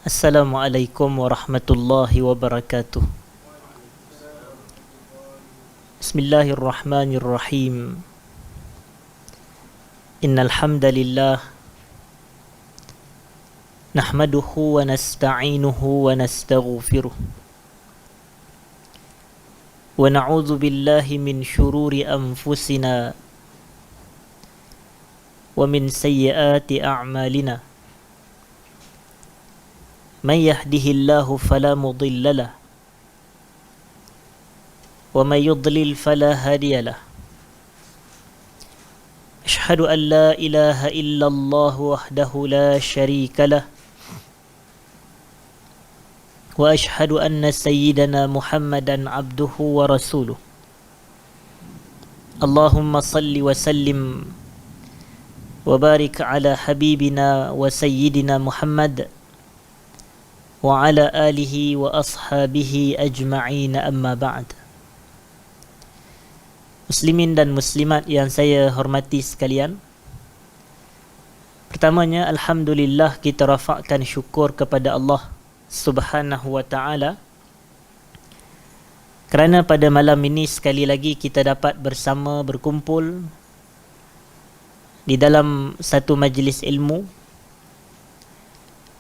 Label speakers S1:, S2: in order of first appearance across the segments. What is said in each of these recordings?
S1: Assalamualaikum warahmatullahi wabarakatuh. Bismillahirrahmanirrahim. Innal hamdalillah nahmaduhu wa nasta'inuhu wa nastaghfiruh. Wa na'udzu billahi min syururi anfusina wa min sayyiati a'malina. Man yahdihillahu fala mudilla lah wa man yudlil fala hadiya lah. Ashhadu an la ilaha illallah wahdahu la syarika lah wa ashhadu anna sayyidana Muhammadan abduhu wa rasuluh. Allahumma salli wa sallim wa barik ala habibina wa sayyidina Muhammad wa ala alihi wa ashabihi ajma'in, amma ba'd. Muslimin dan muslimat yang saya hormati sekalian, pertamanya alhamdulillah kita rafakkan syukur kepada Allah Subhanahu wa ta'ala kerana pada malam ini sekali lagi kita dapat bersama berkumpul di dalam satu majlis ilmu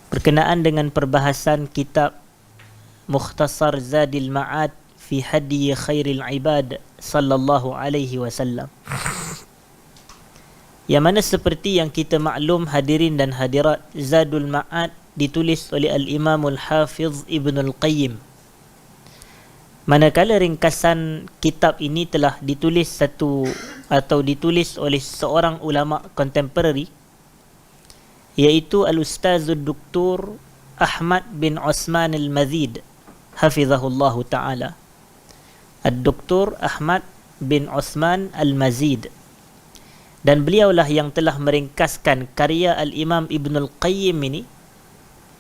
S1: berkenaan dengan perbahasan kitab Mukhtasar Zadil Ma'ad fi Hadi Khairil Ibad sallallahu alaihi wasallam, yang mana seperti yang kita maklum hadirin dan hadirat, Zadul Ma'ad ditulis oleh Al-Imam Al-Hafiz Ibn Al-Qayyim, manakala ringkasan kitab ini telah ditulis oleh seorang ulama kontemporari, iaitu Al-Ustazul Dr. Ahmad bin Osman Al-Mazid hafizahullahu ta'ala. Al-Dr. Ahmad bin Osman Al-Mazid, dan beliaulah yang telah meringkaskan karya Al-Imam Ibn Al-Qayyim ini,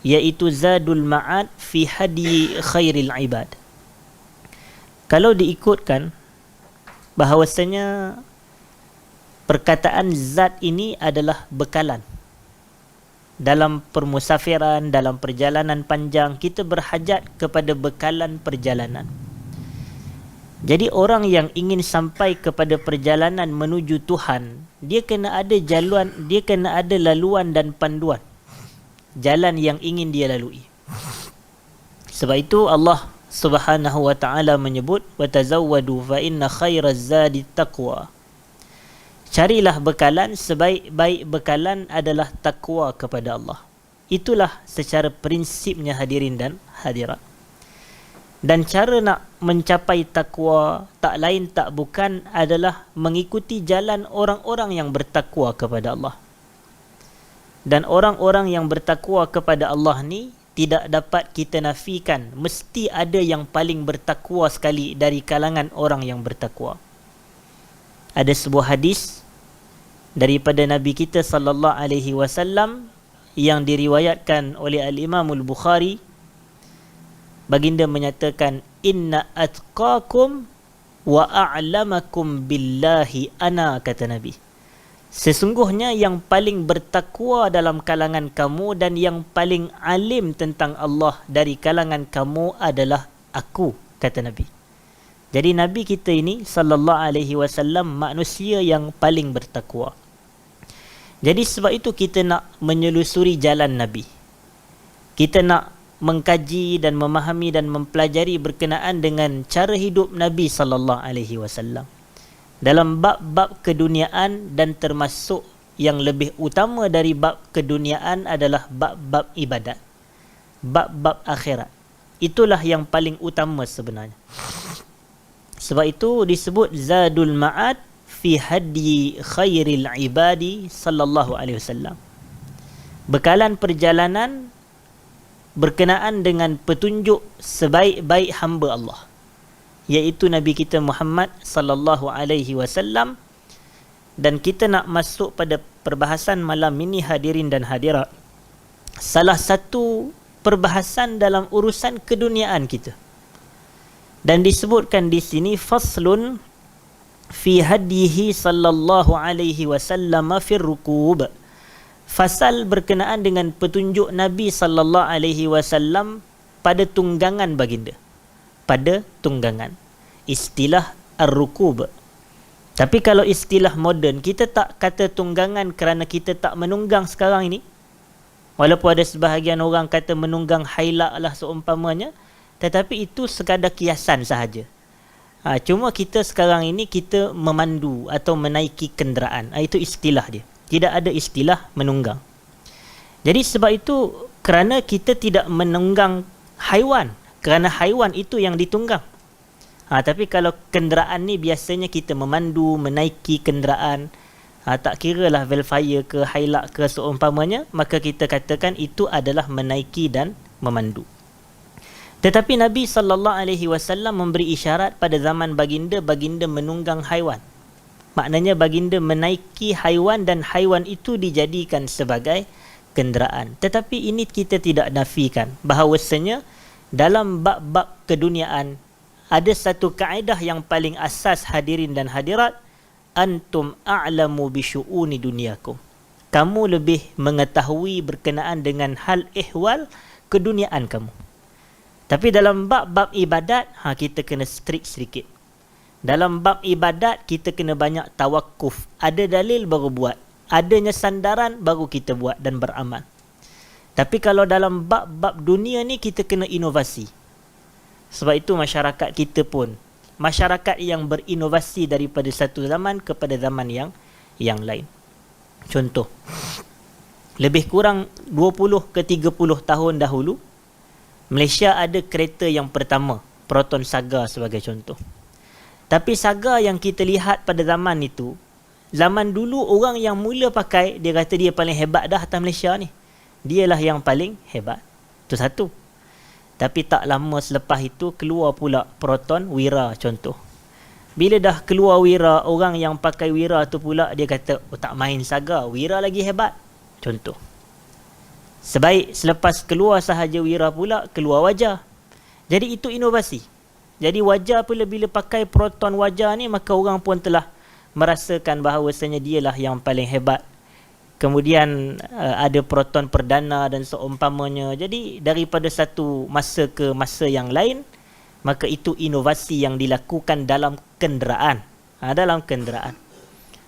S1: iaitu Zadul Ma'ad fi Hadi Khairil Ibad. Kalau diikutkan bahawasanya perkataan zad ini adalah bekalan. Dalam permusafiran, dalam perjalanan panjang, kita berhajat kepada bekalan perjalanan. Jadi orang yang ingin sampai kepada perjalanan menuju Tuhan, dia kena ada jaluan, dia kena ada laluan dan panduan jalan yang ingin dia lalui. Sebab itu Allah Subhanahu wa ta'ala menyebut, wa tazawwadu fa inna khairaz zadi taqwa. Carilah bekalan, sebaik-baik bekalan adalah takwa kepada Allah. Itulah secara prinsipnya hadirin dan hadirat. Dan cara nak mencapai takwa tak lain tak bukan adalah mengikuti jalan orang-orang yang bertakwa kepada Allah. Dan orang-orang yang bertakwa kepada Allah ni tidak dapat kita nafikan, mesti ada yang paling bertakwa sekali dari kalangan orang yang bertakwa. Ada sebuah hadis daripada Nabi kita sallallahu alaihi wasallam yang diriwayatkan oleh Al-Imam Al-Bukhari. Baginda menyatakan, inna atqakum wa a'lamakum billahi ana, kata Nabi. Sesungguhnya yang paling bertakwa dalam kalangan kamu dan yang paling alim tentang Allah dari kalangan kamu adalah aku, kata Nabi. Jadi Nabi kita ini sallallahu alaihi wasallam manusia yang paling bertakwa. Jadi sebab itu kita nak menyelusuri jalan Nabi. Kita nak mengkaji dan memahami dan mempelajari berkenaan dengan cara hidup Nabi sallallahu alaihi wasallam dalam bab-bab keduniaan, dan termasuk yang lebih utama dari bab keduniaan adalah bab-bab ibadat, bab-bab akhirat. Itulah yang paling utama sebenarnya. Sebab itu disebut Zadul Ma'ad fi Hadi Khairil Ibadi sallallahu alaihi wasallam. Bekalan perjalanan berkenaan dengan petunjuk sebaik-baik hamba Allah, iaitu Nabi kita Muhammad sallallahu alaihi wasallam. Dan kita nak masuk pada perbahasan malam ini hadirin dan hadirat, salah satu perbahasan dalam urusan keduniaan kita. Dan disebutkan di sini faslun fi hadihi sallallahu alaihi wasallam fi rukub, Fasal berkenaan dengan petunjuk Nabi sallallahu alaihi wasallam pada tunggangan baginda. Pada tunggangan. Istilah ar-rukub. Tapi kalau istilah moden, kita tak kata tunggangan kerana kita tak menunggang sekarang ini. Walaupun ada sebahagian orang kata menunggang hailak lah seumpamanya, tetapi itu sekadar kiasan sahaja. Cuma kita sekarang ini kita memandu atau menaiki kenderaan. Itu istilah dia. Tidak ada istilah menunggang. Jadi sebab itu kerana kita tidak menunggang haiwan, kerana haiwan itu yang ditunggang. Tapi kalau kenderaan ni biasanya kita memandu, menaiki kenderaan, tak kira lah Velfire ke Hilux ke seumpamanya, maka kita katakan itu adalah menaiki dan memandu. Tetapi Nabi SAW memberi isyarat pada zaman baginda menunggang haiwan. Maknanya baginda menaiki haiwan dan haiwan itu dijadikan sebagai kenderaan. Tetapi ini kita tidak nafikan bahawasanya dalam bab-bab keduniaan ada satu kaedah yang paling asas hadirin dan hadirat, antum a'lamu bi syu'uni dunyakum. Kamu lebih mengetahui berkenaan dengan hal ihwal keduniaan kamu. Tapi dalam bab-bab ibadat, kita kena strict sedikit. Dalam bab ibadat, kita kena banyak tawakuf. Ada dalil baru buat. Adanya sandaran baru kita buat dan beramal. Tapi kalau dalam bab-bab dunia ni, kita kena inovasi. Sebab itu masyarakat kita pun masyarakat yang berinovasi daripada satu zaman kepada zaman yang lain. Contoh, lebih kurang 20 ke 30 tahun dahulu, Malaysia ada kereta yang pertama, Proton Saga sebagai contoh. Tapi Saga yang kita lihat pada zaman itu, zaman dulu orang yang mula pakai, dia kata dia paling hebat dah atas Malaysia ni. Dialah yang paling hebat. Itu satu. Tapi tak lama selepas itu keluar pula Proton Wira contoh. Bila dah keluar Wira, orang yang pakai Wira tu pula dia kata, tak main Saga, Wira lagi hebat. Contoh. Sebaik selepas keluar sahaja Wira pula, keluar Wajah. Jadi itu inovasi. Jadi Wajah pula bila pakai Proton Wajah ni, maka orang pun telah merasakan bahawasanya dialah yang paling hebat. Kemudian ada Proton Perdana dan seumpamanya. Jadi daripada satu masa ke masa yang lain, maka itu inovasi yang dilakukan dalam kenderaan. Dalam kenderaan.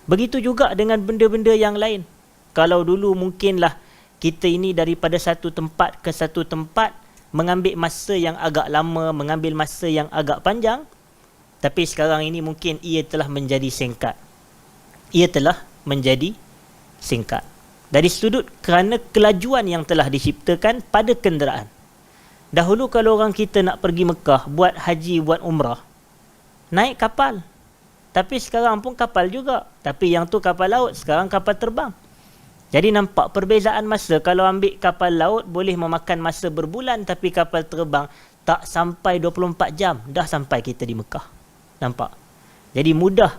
S1: Begitu juga dengan benda-benda yang lain. Kalau dulu mungkinlah kita ini daripada satu tempat ke satu tempat mengambil masa yang agak lama, mengambil masa yang agak panjang. Tapi sekarang ini mungkin ia telah menjadi singkat. Ia telah menjadi singkat. Dari sudut kerana kelajuan yang telah diciptakan pada kenderaan. Dahulu kalau orang kita nak pergi Mekah, buat haji, buat umrah, naik kapal. Tapi sekarang pun kapal juga. Tapi yang tu kapal laut, sekarang kapal terbang. Jadi nampak perbezaan masa. Kalau ambil kapal laut, boleh memakan masa berbulan. Tapi kapal terbang, tak sampai 24 jam, dah sampai kita di Mekah. Nampak? Jadi mudah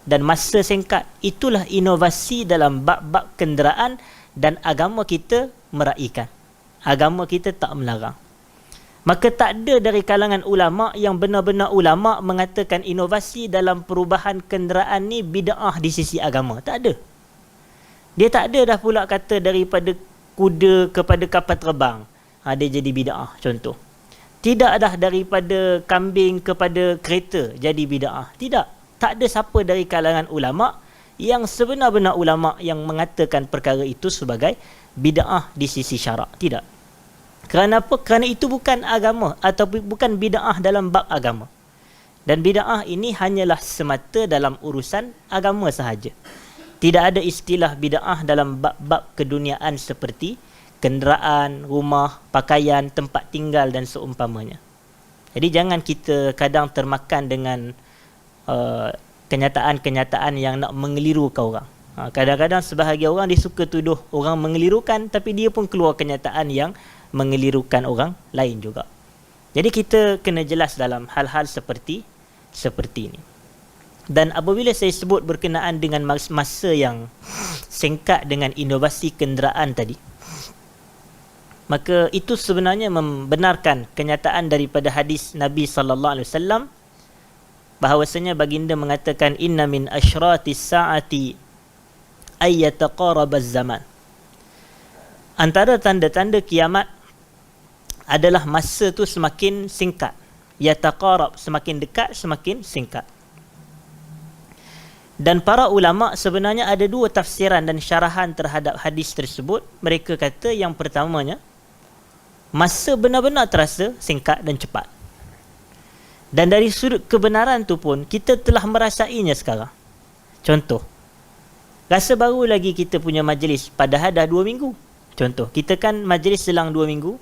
S1: dan masa singkat. Itulah inovasi dalam bab-bab kenderaan dan agama kita meraihkan. Agama kita tak melarang. Maka tak ada dari kalangan ulama yang benar-benar ulama mengatakan inovasi dalam perubahan kenderaan ni bid'ah di sisi agama. Tak ada. Dia tak ada dah pula kata daripada kuda kepada kapal terbang, dia jadi bid'ah contoh. Tidak dah daripada kambing kepada kereta jadi bid'ah. Tidak. Tak ada siapa dari kalangan ulama yang sebenar-benar ulama yang mengatakan perkara itu sebagai bid'ah di sisi syarak. Tidak. Kerana apa? Kerana itu bukan agama atau bukan bid'ah dalam bab agama. Dan bid'ah ini hanyalah semata dalam urusan agama sahaja. Tidak ada istilah bid'ah dalam bab-bab keduniaan seperti kenderaan, rumah, pakaian, tempat tinggal dan seumpamanya. Jadi jangan kita kadang termakan dengan kenyataan-kenyataan yang nak mengelirukan orang. Kadang-kadang sebahagian orang dia suka tuduh orang mengelirukan, tapi dia pun keluar kenyataan yang mengelirukan orang lain juga. Jadi kita kena jelas dalam hal-hal seperti ini. Dan apabila saya sebut berkenaan dengan masa yang singkat dengan inovasi kenderaan tadi, maka itu sebenarnya membenarkan kenyataan daripada hadis Nabi SAW bahawasanya baginda mengatakan inna min asyratis saati ay yataqarabaz zaman. antara tanda-tanda kiamat adalah masa tu semakin singkat. Yataqarab, semakin dekat, semakin singkat. Dan para ulama sebenarnya ada dua tafsiran dan syarahan terhadap hadis tersebut. Mereka kata yang pertamanya, masa benar-benar terasa singkat dan cepat. Dan dari sudut kebenaran tu pun, kita telah merasainya sekarang. Contoh, rasa baru lagi kita punya majlis, padahal dah 2 minggu. Contoh, kita kan majlis selang 2 minggu,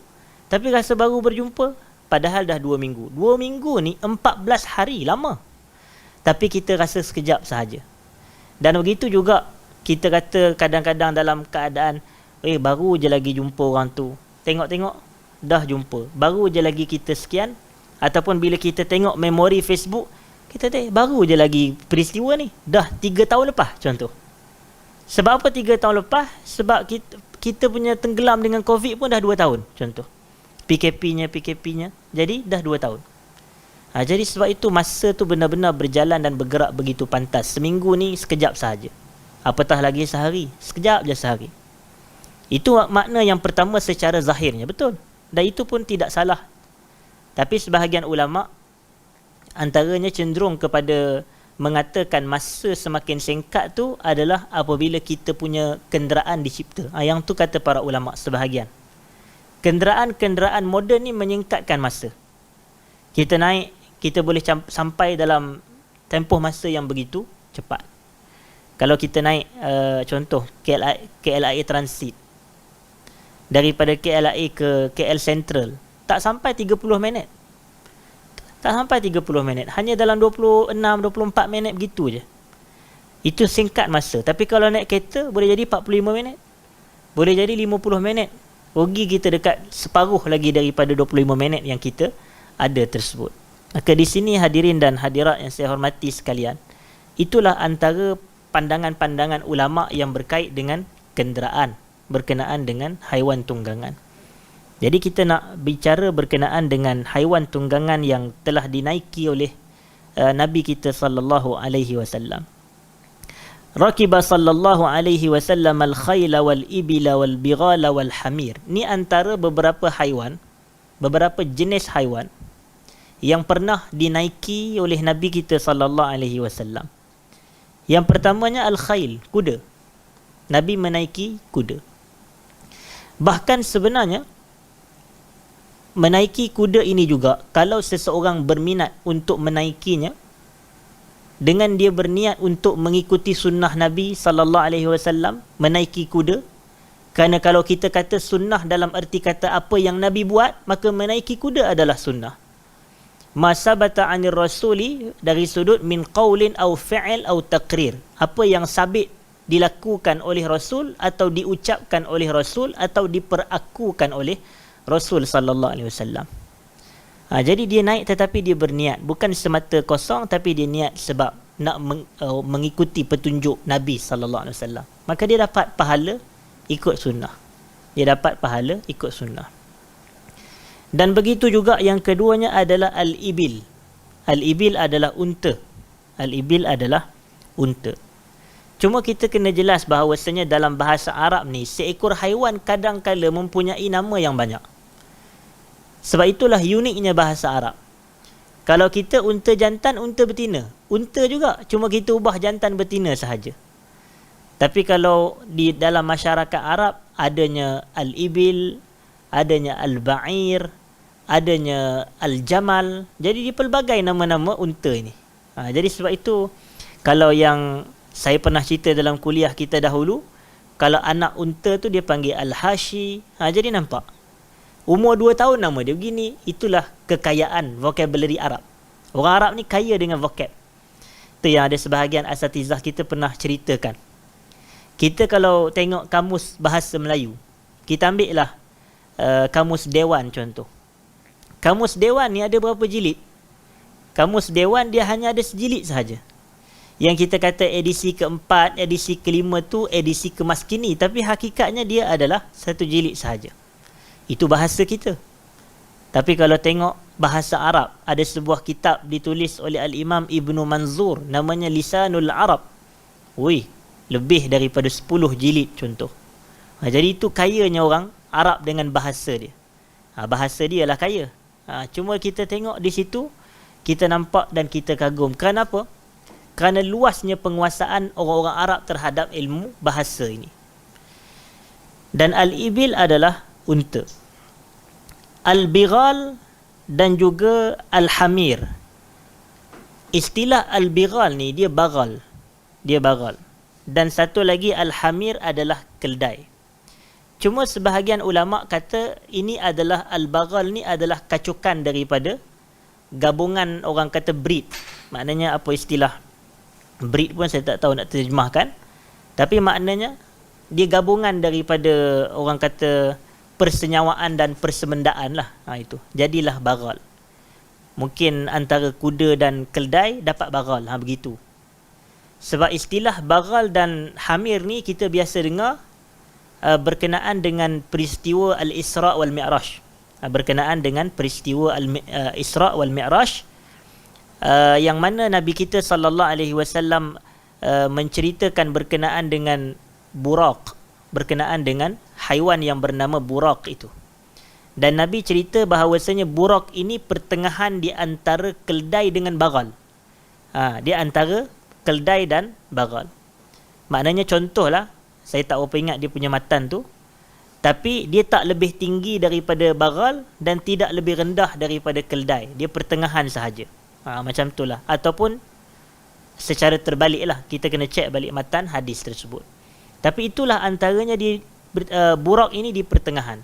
S1: tapi rasa baru berjumpa, padahal dah 2 minggu. 2 minggu ni 14 hari, lama. Tapi kita rasa sekejap sahaja. Dan begitu juga kita kata kadang-kadang dalam keadaan baru je lagi jumpa orang tu, tengok-tengok dah jumpa, baru je lagi kita sekian. Ataupun bila kita tengok memori Facebook, kita baru je lagi peristiwa ni, dah 3 tahun lepas. Contoh, sebab apa 3 tahun lepas? Sebab kita punya tenggelam dengan COVID pun dah 2 tahun. Contoh, PKP-nya, jadi dah 2 tahun. Jadi sebab itu masa tu benar-benar berjalan dan bergerak begitu pantas. Seminggu ni sekejap sahaja, apatah lagi sehari, sekejap je sehari. Itu makna yang pertama secara zahirnya, betul. Dan itu pun tidak salah. Tapi sebahagian ulama antaranya cenderung kepada mengatakan masa semakin singkat tu adalah apabila kita punya kenderaan dicipta. Yang tu kata para ulama sebahagian. Kenderaan-kenderaan moden ni menyingkatkan masa. Kita naik, kita boleh sampai dalam tempoh masa yang begitu cepat. Kalau kita naik contoh KLIA Transit, daripada KLIA ke KL Central, tak sampai 30 minit. Tak sampai 30 minit, hanya dalam 26-24 minit begitu je. Itu singkat masa. Tapi kalau naik kereta boleh jadi 45 minit, boleh jadi 50 minit. Rugi kita dekat separuh lagi daripada 25 minit yang kita ada tersebut. Maka di sini hadirin dan hadirat yang saya hormati sekalian, itulah antara pandangan-pandangan ulama yang berkait dengan kenderaan berkenaan dengan haiwan tunggangan. Jadi kita nak bicara berkenaan dengan haiwan tunggangan yang telah dinaiki oleh Nabi kita sallallahu alaihi wasallam. Rakiba sallallahu alaihi wasallam al-khayla wal-ibila wal-bighala wal-hamir. Ni antara beberapa haiwan, beberapa jenis haiwan yang pernah dinaiki oleh Nabi kita sallallahu alaihi wasallam. Yang pertamanya al-khayl, kuda. Nabi menaiki kuda. Bahkan sebenarnya menaiki kuda ini juga, kalau seseorang berminat untuk menaikinya, dengan dia berniat untuk mengikuti sunnah Nabi sallallahu alaihi wasallam, menaiki kuda. Kerana kalau kita kata sunnah dalam erti kata apa yang Nabi buat, maka menaiki kuda adalah sunnah. Ma sabata 'anir rasuli, dari sudut min qaulin au fi'l au taqrir, apa yang sabit dilakukan oleh Rasul atau diucapkan oleh Rasul atau diperakukan oleh Rasul sallallahu alaihi wasallam. Jadi dia naik tetapi dia berniat, bukan semata kosong, tapi dia niat sebab nak mengikuti petunjuk Nabi sallallahu alaihi wasallam. Maka dia dapat pahala ikut sunnah. Dia dapat pahala ikut sunnah. Dan begitu juga yang keduanya adalah al-ibil. Al-ibil adalah unta. Al-ibil adalah unta. Cuma kita kena jelas bahawasanya dalam bahasa Arab ni, seekor haiwan kadang-kala mempunyai nama yang banyak. Sebab itulah uniknya bahasa Arab. Kalau kita unta jantan, unta betina. Unta juga, cuma kita ubah jantan betina sahaja. Tapi kalau di dalam masyarakat Arab, adanya al-ibil, adanya al-ba'ir, adanya al-jamal. Jadi dipelbagai nama-nama unta ini. Jadi sebab itu, kalau yang saya pernah cerita dalam kuliah kita dahulu, kalau anak unta tu dia panggil al-hashi. Jadi nampak, umur 2 tahun nama dia begini. Itulah kekayaan vocabulary Arab. Orang Arab ni kaya dengan vocab. Itu yang ada sebahagian asatizah kita pernah ceritakan. Kita kalau tengok kamus bahasa Melayu, kita ambil lah kamus Dewan contoh. Kamus Dewan ni ada berapa jilid? Kamus Dewan dia hanya ada sejilid sahaja. Yang kita kata edisi keempat, edisi kelima tu edisi kemas kini, tapi hakikatnya dia adalah 1 jilid sahaja. Itu bahasa kita. Tapi kalau tengok bahasa Arab, ada sebuah kitab ditulis oleh Al-Imam Ibnu Manzur, namanya Lisanul Arab. Lebih daripada 10 jilid contoh. Jadi itu kayanya orang Arab dengan bahasa dia. Bahasa dia lah kaya. Cuma kita tengok di situ, kita nampak dan kita kagum. Kenapa? Kerana luasnya penguasaan orang-orang Arab terhadap ilmu bahasa ini. Dan al-ibil adalah unta. Al-bighal dan juga al-hamir. Istilah al-bighal ni dia bagal. Dia bagal. Dan satu lagi al-hamir adalah keldai. Cuma sebahagian ulama kata ini adalah al-baghal ni adalah kacukan daripada gabungan, orang kata breed. Maknanya apa istilah breed pun saya tak tahu nak terjemahkan. Tapi maknanya dia gabungan daripada, orang kata, persenyawaan dan persemendaan lah. Itu. Jadilah baghal. Mungkin antara kuda dan keldai dapat baghal. Begitu. Sebab istilah baghal dan hamir ni kita biasa dengar berkenaan dengan peristiwa Al-Isra' wal Mi'raj. Berkenaan dengan peristiwa Al-Isra' wal Mi'raj, yang mana Nabi kita sallallahu alaihi wasallam menceritakan berkenaan dengan buraq, berkenaan dengan haiwan yang bernama buraq itu. Dan Nabi cerita bahawasanya buraq ini pertengahan di antara keldai dengan baghal. Dia antara keldai dan baghal. Maknanya contohlah, saya tak berapa ingat dia punya matan tu, tapi dia tak lebih tinggi daripada baghal dan tidak lebih rendah daripada keldai. Dia pertengahan sahaja. Macam itulah. Ataupun secara terbalik lah, kita kena cek balik matan hadis tersebut. Tapi itulah antaranya, buraq ini di pertengahan.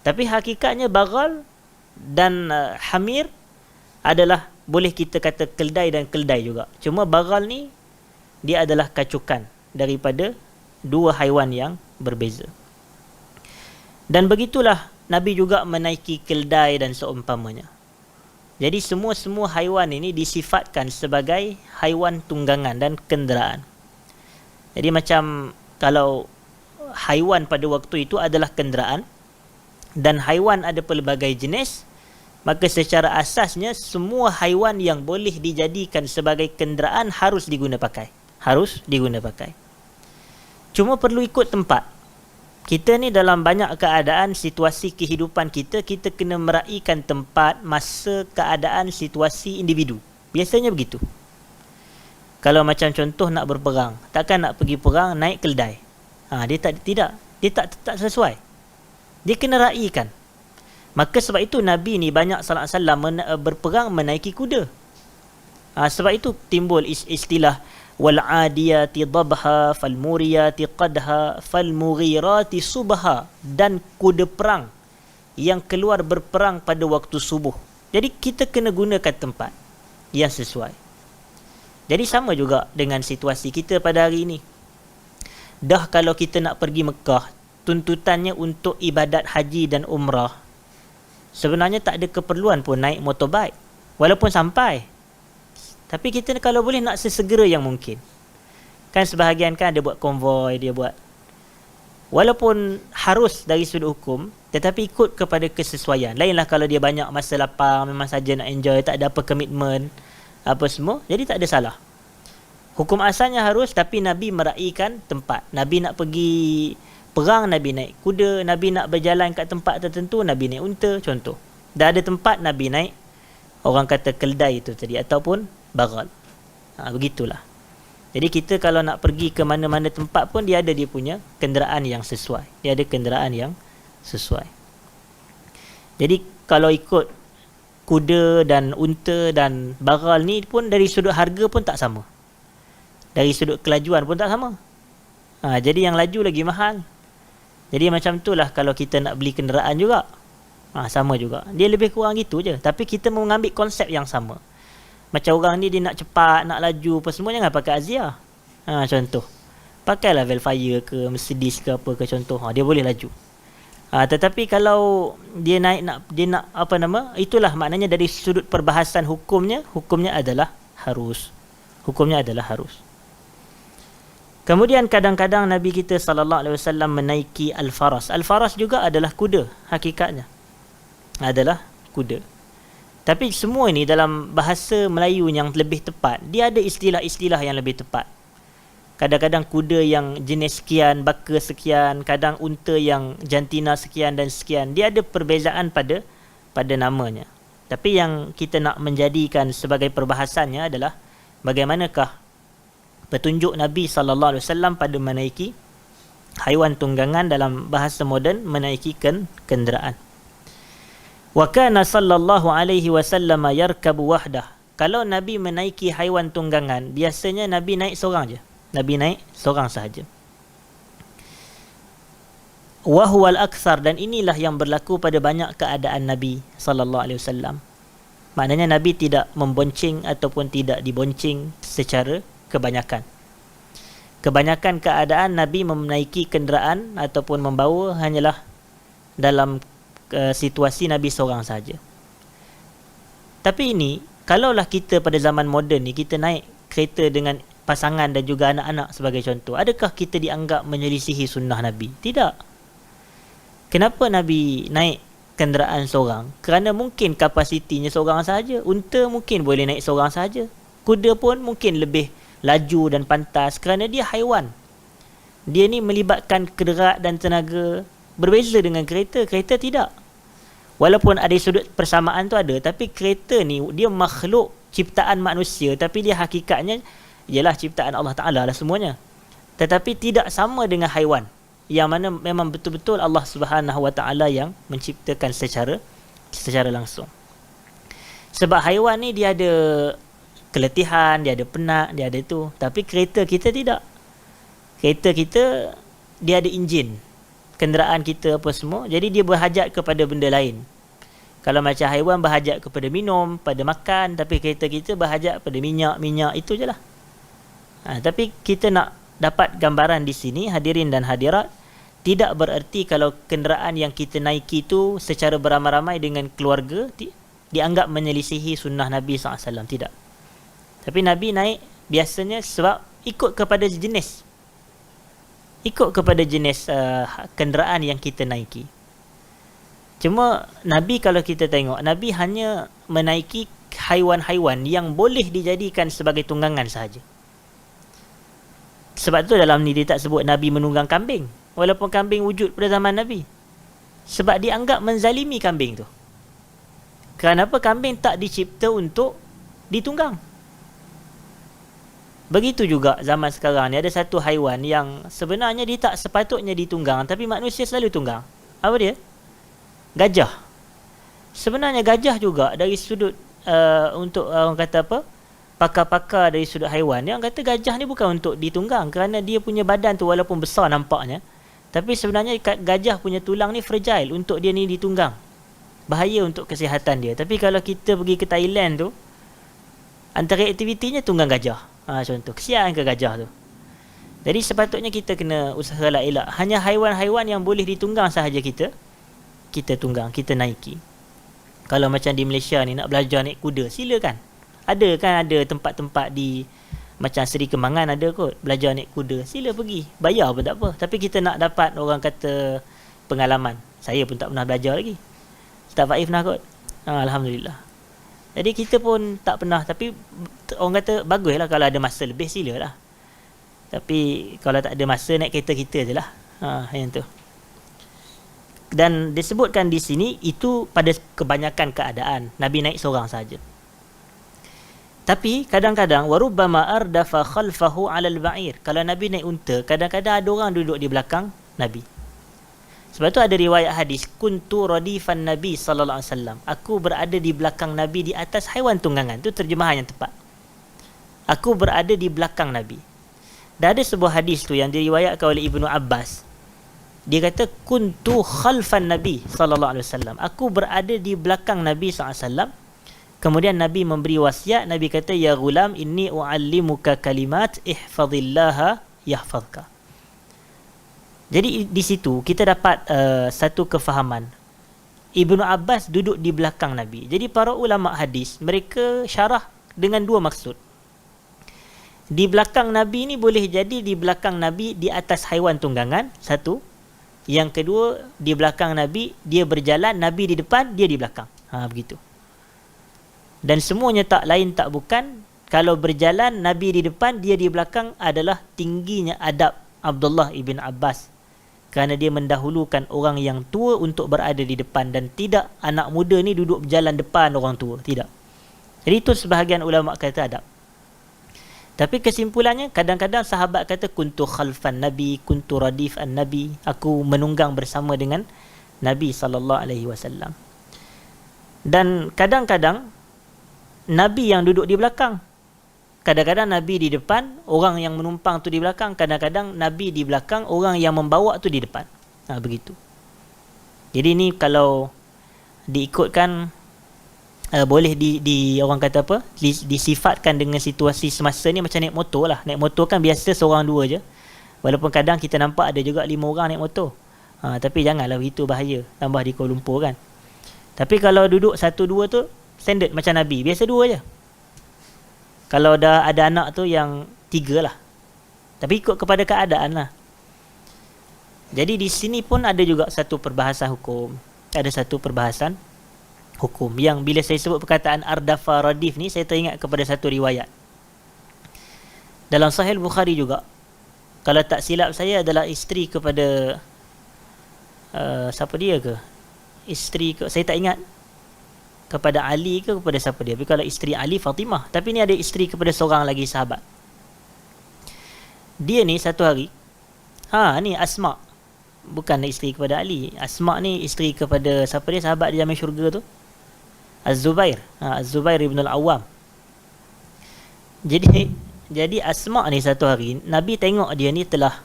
S1: Tapi hakikatnya baghal dan hamir adalah, boleh kita kata keldai dan keldai juga. Cuma baghal ni dia adalah kacukan daripada dua haiwan yang berbeza. Dan begitulah Nabi juga menaiki keldai dan seumpamanya. Jadi semua haiwan ini disifatkan sebagai haiwan tunggangan dan kenderaan. Jadi macam kalau haiwan pada waktu itu adalah kenderaan, dan haiwan ada pelbagai jenis, maka secara asasnya semua haiwan yang boleh dijadikan sebagai kenderaan harus diguna pakai. Harus diguna pakai. Cuma perlu ikut tempat. Kita ni dalam banyak keadaan, situasi kehidupan kita, kita kena meraihkan tempat, masa, keadaan, situasi individu. Biasanya begitu. Kalau macam contoh nak berperang, takkan nak pergi perang naik keldai. Dia tak sesuai. Dia kena raihkan. Maka sebab itu Nabi ni banyak sallallahu alaihi wasallam berperang menaiki kuda. Sebab itu timbul istilah wal-adiyati dhabha fal-muriyati qadha fal-mughirati subha, dan kuda perang yang keluar berperang pada waktu subuh. Jadi kita kena gunakan tempat yang sesuai. Jadi sama juga dengan situasi kita pada hari ini. Dah kalau kita nak pergi Mekah, tuntutannya untuk ibadat haji dan umrah, sebenarnya tak ada keperluan pun naik motorbike walaupun sampai. Tapi kita kalau boleh nak sesegera yang mungkin. Kan sebahagian kan dia buat konvoi, dia buat, walaupun harus dari sudut hukum, tetapi ikut kepada kesesuaian. Lainlah kalau dia banyak masa lapang, memang saja nak enjoy, tak ada apa komitmen apa semua, jadi tak ada salah. Hukum asalnya harus, tapi Nabi meraihkan tempat. Nabi nak pergi perang, Nabi naik kuda. Nabi nak berjalan kat tempat tertentu, Nabi naik unta, contoh. Dah ada tempat, Nabi naik, orang kata keldai itu tadi, ataupun baghal. Begitulah. Jadi kita kalau nak pergi ke mana-mana tempat pun, dia ada dia punya kenderaan yang sesuai. Dia ada kenderaan yang sesuai. Jadi kalau ikut kuda dan unta dan baghal ni pun, dari sudut harga pun tak sama. Dari sudut kelajuan pun tak sama. Jadi yang laju lagi mahal. Jadi macam itulah kalau kita nak beli kenderaan juga. Sama juga. Dia lebih kurang gitu je. Tapi kita mengambil konsep yang sama. Macam orang ni dia nak cepat, nak laju apa semua, jangan pakai Azia. Contoh. Pakailah Velfire ke Mercedes ke apa ke contoh. Dia boleh laju. Tetapi kalau dia nak apa nama, itulah maknanya dari sudut perbahasan hukumnya adalah harus. Hukumnya adalah harus. Kemudian kadang-kadang Nabi kita sallallahu alaihi wasallam menaiki al-faras. Al-faras juga adalah kuda, hakikatnya. Adalah kuda. Tapi semua ini dalam bahasa Melayu yang lebih tepat, dia ada istilah-istilah yang lebih tepat. Kadang-kadang kuda yang jenis sekian, baka sekian, kadang unta yang jantina sekian dan sekian. Dia ada perbezaan pada namanya. Tapi yang kita nak menjadikan sebagai perbahasannya adalah bagaimanakah petunjuk Nabi sallallahu alaihi wasallam pada menaiki haiwan tunggangan, dalam bahasa moden menaiki kenderaan. Wa kana sallallahu alaihi wasallam yarkabu wahdah. Kalau Nabi menaiki haiwan tunggangan, biasanya Nabi naik seorang je. Nabi naik seorang sahaja. Wa huwal aktsar, dan inilah yang berlaku pada banyak keadaan Nabi sallallahu alaihi wasallam. Maknanya Nabi tidak membonceng ataupun tidak dibonceng secara kebanyakan. Kebanyakan keadaan Nabi menaiki kenderaan ataupun membawa hanyalah dalam situasi Nabi seorang saja. Tapi ini, kalaulah kita pada zaman moden ni kita naik kereta dengan pasangan dan juga anak-anak sebagai contoh, adakah kita dianggap menyelisihi sunnah Nabi? Tidak. Kenapa Nabi naik kenderaan seorang? Kerana mungkin kapasitinya seorang sahaja. Unta mungkin boleh naik seorang sahaja. Kuda pun mungkin lebih laju dan pantas kerana dia haiwan. Dia ni melibatkan kederak dan tenaga. Berbeza dengan kereta. Kereta tidak. Walaupun ada sudut persamaan tu ada, tapi kereta ni dia makhluk ciptaan manusia, tapi dia hakikatnya ialah ciptaan Allah Ta'ala lah semuanya. Tetapi tidak sama dengan haiwan, yang mana memang betul-betul Allah Subhanahu Wa Ta'ala yang menciptakan secara langsung. Sebab haiwan ni dia ada keletihan, dia ada penat, dia ada tu. Tapi kereta kita tidak. Kereta kita dia ada enjin, kenderaan kita apa semua. Jadi dia berhajat kepada benda lain. Kalau macam haiwan berhajat kepada minum, pada makan, tapi kereta kita berhajat pada minyak, itu je lah. Tapi kita nak dapat gambaran di sini, hadirin dan hadirat, tidak bererti kalau kenderaan yang kita naiki tu secara beramai-ramai dengan keluarga dianggap menyelisihi sunnah Nabi SAW. Tidak. Tapi Nabi naik biasanya sebab ikut kepada jenis. Ikut kepada jenis kenderaan yang kita naiki. Cuma Nabi, kalau kita tengok, Nabi hanya menaiki haiwan-haiwan yang boleh dijadikan sebagai tunggangan sahaja. Sebab tu dalam ni dia tak sebut Nabi menunggang kambing, walaupun kambing wujud pada zaman Nabi. Sebab dianggap menzalimi kambing tu. Kenapa? Kambing tak dicipta untuk ditunggang. Begitu juga zaman sekarang ni ada satu haiwan yang sebenarnya dia tak sepatutnya ditunggang, tapi manusia selalu tunggang. Apa dia? Gajah. Sebenarnya gajah juga dari sudut untuk orang kata apa, pakar-pakar dari sudut haiwan, yang kata gajah ni bukan untuk ditunggang, kerana dia punya badan tu walaupun besar nampaknya, tapi sebenarnya gajah punya tulang ni fragile untuk dia ni ditunggang. Bahaya untuk kesihatan dia. Tapi kalau kita pergi ke Thailand tu, antara aktivitinya tunggang gajah. Contoh, kesian ke gajah tu. Jadi sepatutnya kita kena usaha elak. Hanya haiwan-haiwan yang boleh ditunggang sahaja kita tunggang, kita naiki. Kalau macam di Malaysia ni nak belajar naik kuda, silakan. Ada tempat-tempat di macam Seri Kembangan ada kot belajar naik kuda, sila pergi, bayar pun tak apa. Tapi kita nak dapat orang kata pengalaman. Saya pun tak pernah belajar lagi. Ustaz Faif pernah kot. Alhamdulillah. Jadi kita pun tak pernah, tapi orang kata baguslah kalau ada masa lebih, silalah. Tapi kalau tak ada masa, naik kereta kita je lah. Yang tu. Dan disebutkan di sini itu pada kebanyakan keadaan Nabi naik seorang saja. Tapi kadang-kadang warubbama ardafa khalfahu 'alal ba'ir. Kalau Nabi naik unta, kadang-kadang ada orang duduk di belakang Nabi. Sebab tu ada riwayat hadis, kuntu radifan Nabi sallallahu alaihi wasallam. Aku berada di belakang Nabi di atas haiwan tunggangan. Itu terjemahan yang tepat. Aku berada di belakang Nabi. Dan ada sebuah hadis tu yang diriwayatkan oleh Ibnu Abbas. Dia kata kuntu khalfan Nabi sallallahu alaihi wasallam. Aku berada di belakang Nabi sallallahu alaihi wasallam. Kemudian Nabi memberi wasiat. Nabi kata, ya ghulam inni u'allimuka kalimat ihfazillaha yahfazka. Jadi di situ kita dapat satu kefahaman. Ibnu Abbas duduk di belakang Nabi. Jadi para ulama hadis mereka syarah dengan dua maksud. Di belakang Nabi ni boleh jadi di belakang Nabi di atas haiwan tunggangan, satu. Yang kedua, di belakang Nabi dia berjalan, Nabi di depan, dia di belakang. Begitu. Dan semuanya tak lain tak bukan kalau berjalan Nabi di depan, dia di belakang, adalah tingginya adab Abdullah ibn Abbas, kerana dia mendahulukan orang yang tua untuk berada di depan, dan tidak anak muda ni duduk berjalan depan orang tua, tidak. Jadi itu sebahagian ulama kata adab. Tapi kesimpulannya, kadang-kadang sahabat kata kuntu khalfan Nabi, kuntu radif an Nabi, aku menunggang bersama dengan Nabi SAW. Dan kadang-kadang Nabi yang duduk di belakang, kadang-kadang Nabi di depan, orang yang menumpang tu di belakang, kadang-kadang Nabi di belakang, orang yang membawa tu di depan. Begitu. Jadi ni kalau diikutkan, boleh di orang kata apa, disifatkan dengan situasi semasa ni macam naik motor lah. Naik motor kan biasa seorang dua je, walaupun kadang kita nampak ada juga 5 orang naik motor. Tapi janganlah begitu, bahaya, tambah di Kuala Lumpur kan. Tapi kalau duduk 1-2 tu standard macam Nabi, biasa 2 je. Kalau dah ada anak tu yang 3 lah, tapi ikut kepada keadaan lah. Jadi di sini pun ada juga satu perbahasan hukum, ada satu perbahasan hukum yang bila saya sebut perkataan ardafa radif ni, saya teringat kepada satu riwayat dalam Sahih Bukhari juga. Kalau tak silap saya adalah isteri kepada siapa dia ke? Isteri ke, saya tak ingat, kepada Ali ke kepada siapa dia. Tapi kalau isteri Ali, Fatimah. Tapi ni ada isteri kepada seorang lagi sahabat. Dia ni satu hari, ni Asma, bukan isteri kepada Ali. Asma ni isteri kepada siapa dia, sahabat di Jamin Syurga tu, Az-Zubair. Az-Zubair ibn al-Awwam. Jadi Asma ni satu hari, Nabi tengok dia ni telah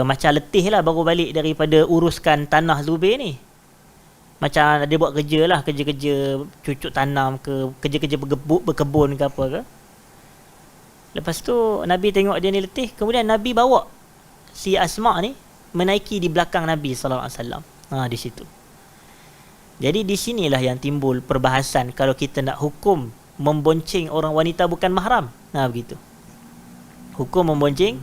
S1: macam letih lah, baru balik daripada uruskan tanah Zubair ni. Macam dia buat kerja lah, kerja-kerja cucuk tanam ke, kerja-kerja berkebun ke apa ke. Lepas tu Nabi tengok dia ni letih, kemudian Nabi bawa si Asma ni menaiki di belakang Nabi SAW. Di situ. Jadi di sinilah yang timbul perbahasan kalau kita nak hukum membonceng orang wanita bukan mahram. Begitu. Hukum membonceng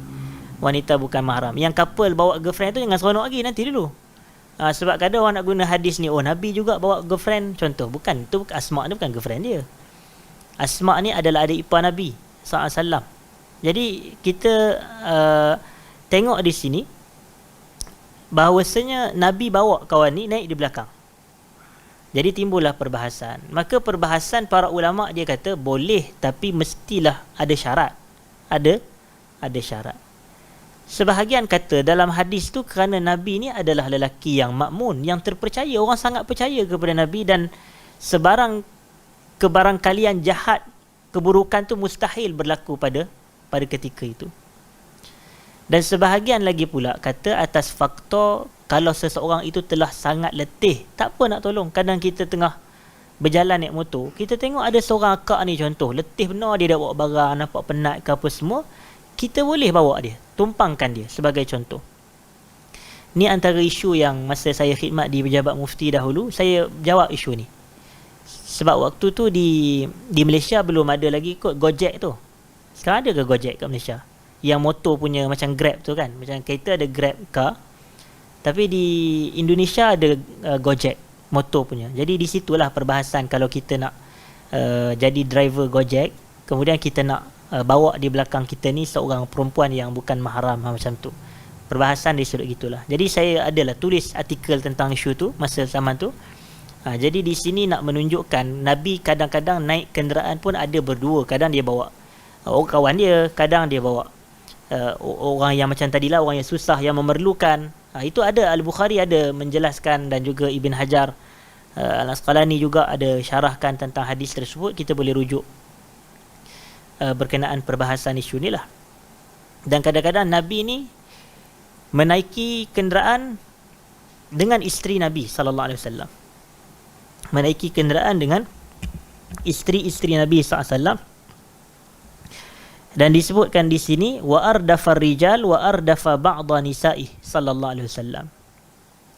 S1: wanita bukan mahram. Yang couple bawa girlfriend tu jangan seronok lagi, nanti dulu. Sebab kadang orang nak guna hadis ni, Nabi juga bawa girlfriend, contoh. Bukan, tu Asma ni bukan girlfriend dia. Asma ni adalah adik ipar Nabi SAW. Jadi kita tengok di sini bahawasanya Nabi bawa kawan ni naik di belakang. Jadi timbullah perbahasan. Maka perbahasan para ulama, dia kata boleh, tapi mestilah ada syarat. Ada syarat. Sebahagian kata dalam hadis tu kerana Nabi ni adalah lelaki yang makmun, yang terpercaya, orang sangat percaya kepada Nabi, dan sebarang kebarangkalian jahat, keburukan tu mustahil berlaku pada ketika itu. Dan sebahagian lagi pula kata atas faktor kalau seseorang itu telah sangat letih, tak apa nak tolong. Kadang kita tengah berjalan naik motor, kita tengok ada seorang akak ni contoh, letih benar, dia dah bawa barang, nampak penat ke apa semua, kita boleh bawa dia, tumpangkan dia sebagai contoh. Ni antara isu yang masa saya khidmat di Pejabat Mufti dahulu, saya jawab isu ni. Sebab waktu tu di Malaysia belum ada lagi kot Gojek tu. Sekarang ada ke Gojek kat Malaysia? Yang motor punya macam Grab tu kan, macam kereta ada Grab car, tapi di Indonesia ada Gojek motor punya. Jadi di situlah perbahasan kalau kita nak jadi driver Gojek, kemudian kita nak bawa di belakang kita ni seorang perempuan yang bukan mahram, macam tu. Perbahasan di sudut gitulah. Jadi saya adalah tulis artikel tentang isu tu masa zaman tu. Jadi di sini nak menunjukkan Nabi kadang-kadang naik kenderaan pun ada berdua. Kadang dia bawa orang kawan dia, kadang dia bawa orang yang macam tadilah, orang yang susah, yang memerlukan. Itu ada, Al-Bukhari ada menjelaskan, dan juga Ibn Hajar Al-Asqalani juga ada syarahkan tentang hadis tersebut. Kita boleh rujuk berkenaan perbahasan isu ni lah. Dan kadang-kadang Nabi ni menaiki kenderaan dengan isteri Nabi SAW. Menaiki kenderaan dengan isteri-isteri Nabi SAW. Dan disebutkan di sini wa ardafar rijal wa ardafa ba'dha nisa'i sallallahu alaihi wasallam.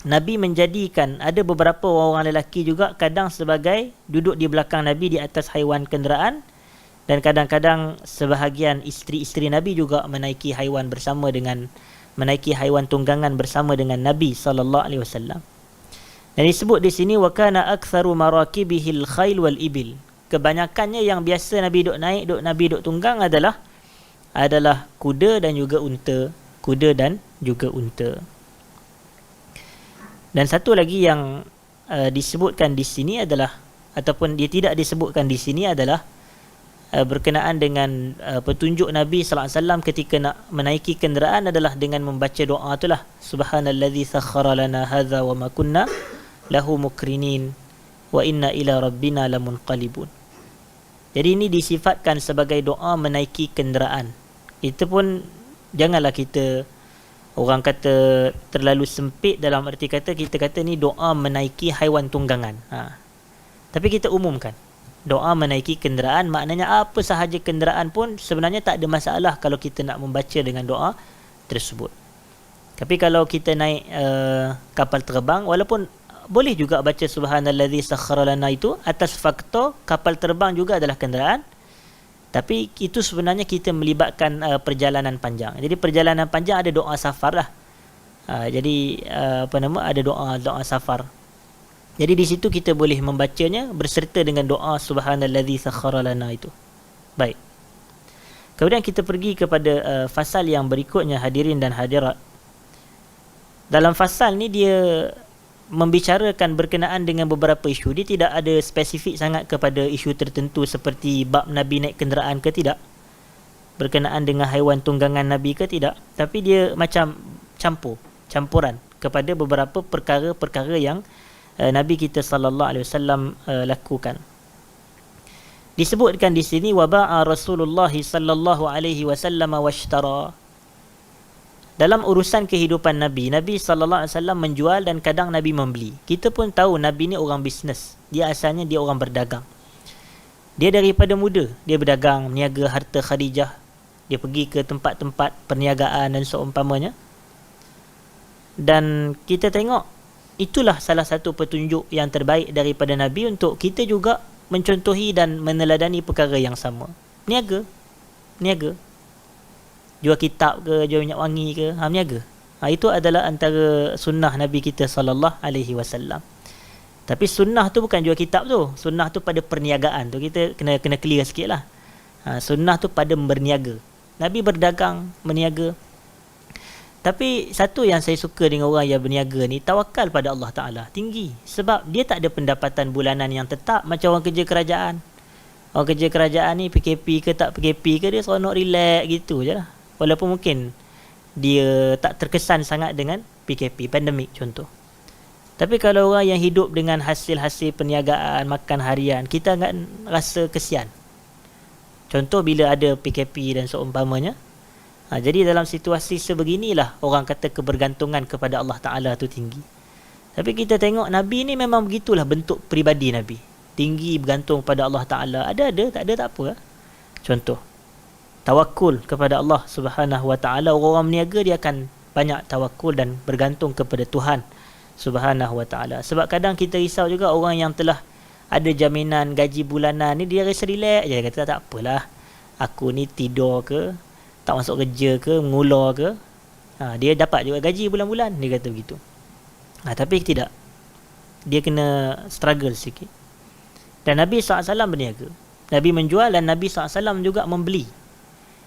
S1: Nabi menjadikan ada beberapa orang lelaki juga kadang sebagai duduk di belakang Nabi di atas haiwan kenderaan, dan kadang-kadang sebahagian isteri-isteri Nabi juga menaiki haiwan tunggangan bersama dengan Nabi sallallahu alaihi wasallam. Dan disebut di sini wa kana aktsaru marakibihil khail wal ibil. kebanyakannya yang biasa Nabi duk naik, Nabi duk tunggang adalah kuda dan juga unta. Kuda dan juga unta. Dan satu lagi yang disebutkan di sini adalah, ataupun dia tidak disebutkan di sini adalah berkenaan dengan petunjuk Nabi sallallahu alaihi wasallam ketika nak menaiki kenderaan adalah dengan membaca doa itulah, subhanallazi sakhkhara lana hadza wa ma kunna lahu mukrinin wa inna ila rabbina lamunqalibun. Jadi ini disifatkan sebagai doa menaiki kenderaan. Itu pun janganlah kita, orang kata terlalu sempit dalam arti kata kita kata ni doa menaiki haiwan tunggangan. Tapi kita umumkan doa menaiki kenderaan, maknanya apa sahaja kenderaan pun sebenarnya tak ada masalah kalau kita nak membaca dengan doa tersebut. Tapi kalau kita naik kapal terbang, walaupun boleh juga baca subhanallazi sakhkhara lana itu atas faktor kapal terbang juga adalah kenderaan, tapi itu sebenarnya kita melibatkan perjalanan panjang. Jadi perjalanan panjang ada doa safar lah. Jadi ada doa safar. Jadi di situ kita boleh membacanya berserta dengan doa subhanallazi sakhkhara lana itu. Baik. Kemudian kita pergi kepada fasal yang berikutnya, hadirin dan hadirat. Dalam fasal ni dia membicarakan berkenaan dengan beberapa isu. Dia tidak ada spesifik sangat kepada isu tertentu seperti bab Nabi naik kenderaan ke tidak, berkenaan dengan haiwan tunggangan Nabi ke tidak, tapi dia macam campuran kepada beberapa perkara-perkara yang Nabi kita sallallahu alaihi wasallam lakukan. Disebutkan di sini waba'a Rasulullah sallallahu alaihi wasallam washtara. Dalam urusan kehidupan Nabi sallallahu alaihi wasallam menjual dan kadang Nabi membeli. Kita pun tahu Nabi ni orang bisnes. Dia asalnya dia orang berdagang. Dia daripada muda dia berdagang, meniaga harta Khadijah. Dia pergi ke tempat-tempat perniagaan dan seumpamanya. Dan kita tengok itulah salah satu petunjuk yang terbaik daripada Nabi untuk kita juga mencontohi dan meneladani perkara yang sama. Niaga. Jual kitab ke, jual minyak wangi ke, niaga. Itu adalah antara sunnah Nabi kita sallallahu alaihi wasallam. Tapi sunnah tu bukan jual kitab tu. Sunnah tu pada perniagaan tu. Kita kena clear sikit lah. Sunnah tu pada berniaga. Nabi berdagang, berniaga. Tapi satu yang saya suka dengan orang yang berniaga ni, tawakal pada Allah Ta'ala tinggi. Sebab dia tak ada pendapatan bulanan yang tetap macam orang kerja kerajaan. Orang kerja kerajaan ni PKP ke tak PKP ke, dia seronok relax gitu je lah. Walaupun mungkin dia tak terkesan sangat dengan PKP, pandemik contoh. Tapi kalau orang yang hidup dengan hasil-hasil perniagaan, makan harian, kita akan rasa kesian. Contoh bila ada PKP dan seumpamanya. Jadi dalam situasi sebeginilah orang kata kebergantungan kepada Allah Ta'ala tu tinggi. Tapi kita tengok Nabi ni memang begitulah bentuk peribadi Nabi. Tinggi, bergantung pada Allah Ta'ala. Ada, tak ada tak apa. Contoh, tawakul kepada Allah Subhanahu Wa Ta'ala. Orang meniaga dia akan banyak tawakul dan bergantung kepada Tuhan Subhanahu Wa Ta'ala. Sebab kadang kita risau juga orang yang telah ada jaminan gaji bulanan ni, dia rasa relax je. Dia kata tak apalah, aku ni tidur ke, tak masuk kerja ke, mengulur ke, dia dapat juga gaji bulan-bulan, dia kata begitu. Tapi tidak, dia kena struggle sikit. Dan Nabi SAW berniaga, Nabi menjual dan Nabi SAW juga membeli.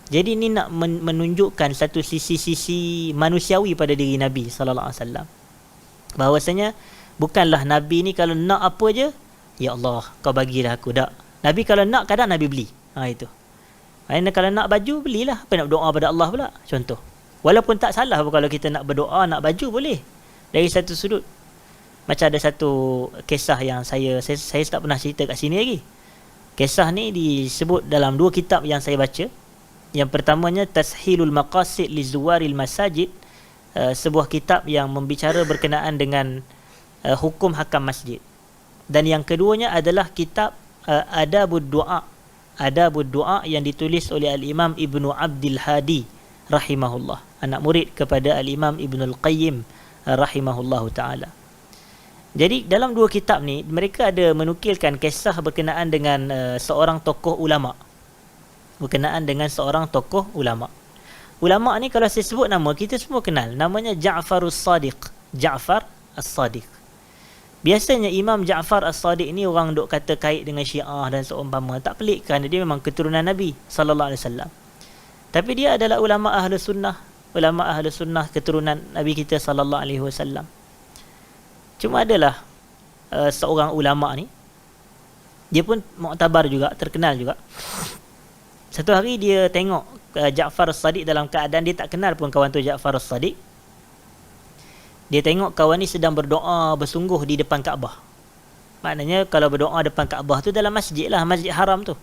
S1: Jadi ini nak menunjukkan satu sisi-sisi manusiawi pada diri Nabi SAW. Bahawasanya bukanlah Nabi ni kalau nak apa je, ya Allah kau bagilah aku, tak. Nabi kalau nak kadang Nabi beli. Itu. Kalau nak baju, belilah. Apa nak berdoa pada Allah pula? Contoh. Walaupun tak salah kalau kita nak berdoa, nak baju, boleh. Dari satu sudut. Macam ada satu kisah yang saya tak pernah cerita kat sini lagi. Kisah ni disebut dalam dua kitab yang saya baca. Yang pertamanya Tashilul Maqasid li Zuwaril Masajid. Sebuah kitab yang membicara berkenaan dengan hukum hakam masjid. Dan yang keduanya adalah kitab Adabud Du'a. Adabud Du'a yang ditulis oleh Al-Imam Ibnu Abdul Hadi rahimahullah, anak murid kepada Al-Imam Ibnul Qayyim rahimahullahu ta'ala. Jadi dalam dua kitab ni mereka ada menukilkan kisah berkenaan dengan seorang tokoh ulama. Ulama ni kalau saya sebut nama, kita semua kenal. Namanya Ja'far As-Sadiq. Ja'far As-Sadiq. Biasanya Imam Ja'far As-Sadiq ni orang duk kata kait dengan Syiah dan seumpama. Tak pelik kerana dia memang keturunan Nabi sallallahu alaihi wasallam. Tapi dia adalah ulama ahli sunnah, ulama ahli sunnah keturunan Nabi kita sallallahu alaihi wasallam. Cuma adalah seorang ulama ni, dia pun muktabar juga, terkenal juga. Satu hari dia tengok Ja'far As-Sadiq dalam keadaan dia tak kenal pun kawan tu Ja'far As-Sadiq. Dia tengok kawan ni sedang berdoa bersungguh di depan Kaabah. Maknanya kalau berdoa depan Kaabah tu dalam masjid lah, Masjid Haram tu.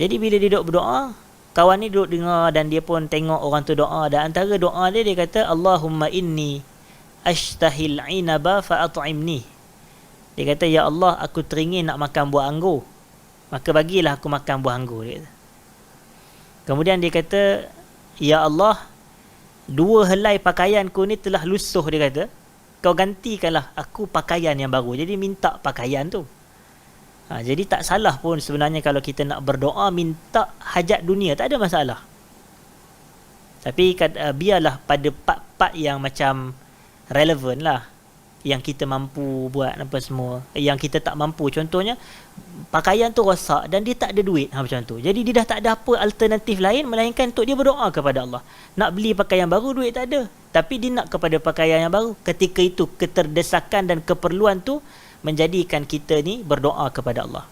S1: Jadi bila dia duduk berdoa, kawan ni duduk dengar dan dia pun tengok orang tu doa. Dan antara doa dia, dia kata, Allahumma inni ashtahil inaba fa'at'imni. Dia kata, ya Allah, aku teringin nak makan buah anggur, maka bagilah aku makan buah anggur, dia kata. Kemudian dia kata, ya Allah, 2 helai pakaianku ni telah lusuh, dia kata. Kau gantikanlah aku pakaian yang baru. Jadi minta pakaian tu. Jadi tak salah pun sebenarnya kalau kita nak berdoa minta hajat dunia, tak ada masalah. Tapi biarlah pada part-part yang macam relevan lah, yang kita mampu buat apa semua. Yang kita tak mampu, contohnya pakaian tu rosak dan dia tak ada duit, macam tu. Jadi dia dah tak ada apa alternatif lain melainkan untuk dia berdoa kepada Allah. Nak beli pakaian baru, duit tak ada, tapi dia nak kepada pakaian yang baru. Ketika itu keterdesakan dan keperluan tu menjadikan kita ni berdoa kepada Allah.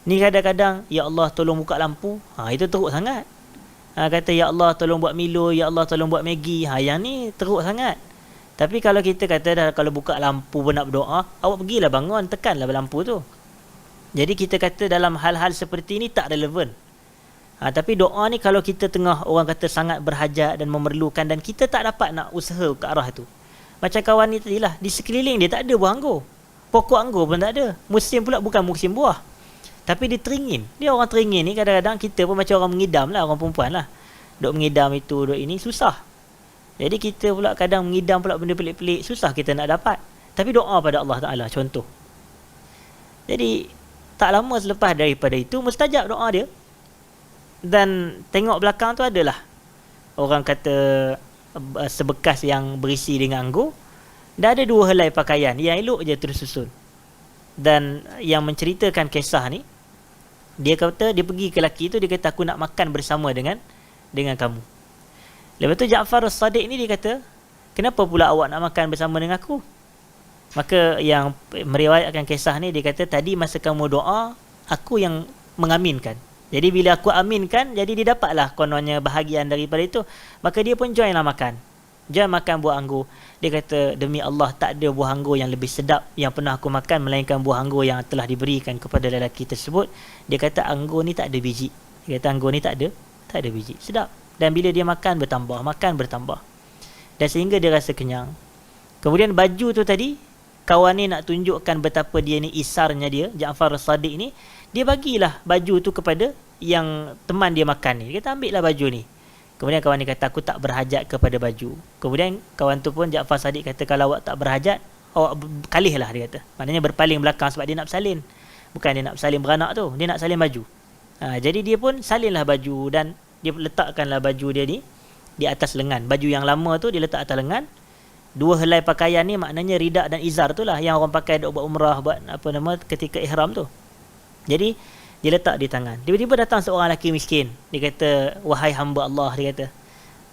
S1: Ni kadang-kadang, ya Allah tolong buka lampu, itu teruk sangat. Kata ya Allah tolong buat Milo, ya Allah tolong buat Maggi, yang ni teruk sangat. Tapi kalau kita kata dah, kalau buka lampu pun nak berdoa, awak pergilah bangun, tekanlah lampu tu. Jadi kita kata dalam hal-hal seperti ini tak relevan. Tapi doa ni kalau kita tengah orang kata sangat berhajat dan memerlukan dan kita tak dapat nak usaha ke arah tu. Macam kawan ni tadilah, di sekeliling dia tak ada buah anggur. Pokok anggur pun tak ada. Musim pula bukan musim buah. Tapi dia teringin. Dia orang teringin ni kadang-kadang kita pun macam orang mengidam lah, orang perempuan lah. Duk mengidam itu, duk ini, susah. Jadi kita pula kadang mengidam pula benda pelik-pelik, susah kita nak dapat. Tapi doa pada Allah Ta'ala, contoh. Jadi tak lama selepas daripada itu, mustajab doa dia. Dan tengok belakang tu adalah orang kata sebekas yang berisi dengan anggur. Dah ada 2 helai pakaian yang elok je tersusun. Dan yang menceritakan kisah ni, dia kata dia pergi ke lelaki tu, dia kata aku nak makan bersama dengan kamu. Lepas tu Ja'far As-Sadiq ni dia kata, kenapa pula awak nak makan bersama dengan aku? Maka yang meriwayatkan kisah ni, dia kata tadi masa kamu doa, aku yang mengaminkan. Jadi bila aku aminkan, jadi dia dapatlah kononnya bahagian daripada itu. Maka dia pun join lah makan. Join makan buah anggur. Dia kata, demi Allah tak ada buah anggur yang lebih sedap yang pernah aku makan melainkan buah anggur yang telah diberikan kepada lelaki tersebut. Dia kata anggur ni tak ada biji. Dia kata anggur ni tak ada biji. Sedap. Dan bila dia makan bertambah. Dan sehingga dia rasa kenyang. Kemudian baju tu tadi, kawan ni nak tunjukkan betapa dia ni isarnya dia, Ja'far As-Sadiq ni, dia bagilah baju tu kepada yang teman dia makan ni. Dia kata ambillah baju ni. Kemudian kawan ni kata aku tak berhajat kepada baju. Kemudian kawan tu pun Ja'far As-Sadiq kata kalau awak tak berhajat, awak kalihlah, dia kata. Maknanya berpaling belakang sebab dia nak bersalin. Bukan dia nak bersalin beranak tu, dia nak salin baju. Jadi dia pun salinlah baju dan dia letakkanlah baju dia ni di atas lengan. Baju yang lama tu dia letak atas lengan. 2 helai pakaian ni maknanya ridak dan izar tu lah yang orang pakai duk buat umrah, buat apa nama ketika ihram tu. Jadi dia letak di tangan. Tiba-tiba datang seorang lelaki miskin. Dia kata, wahai hamba Allah, dia kata,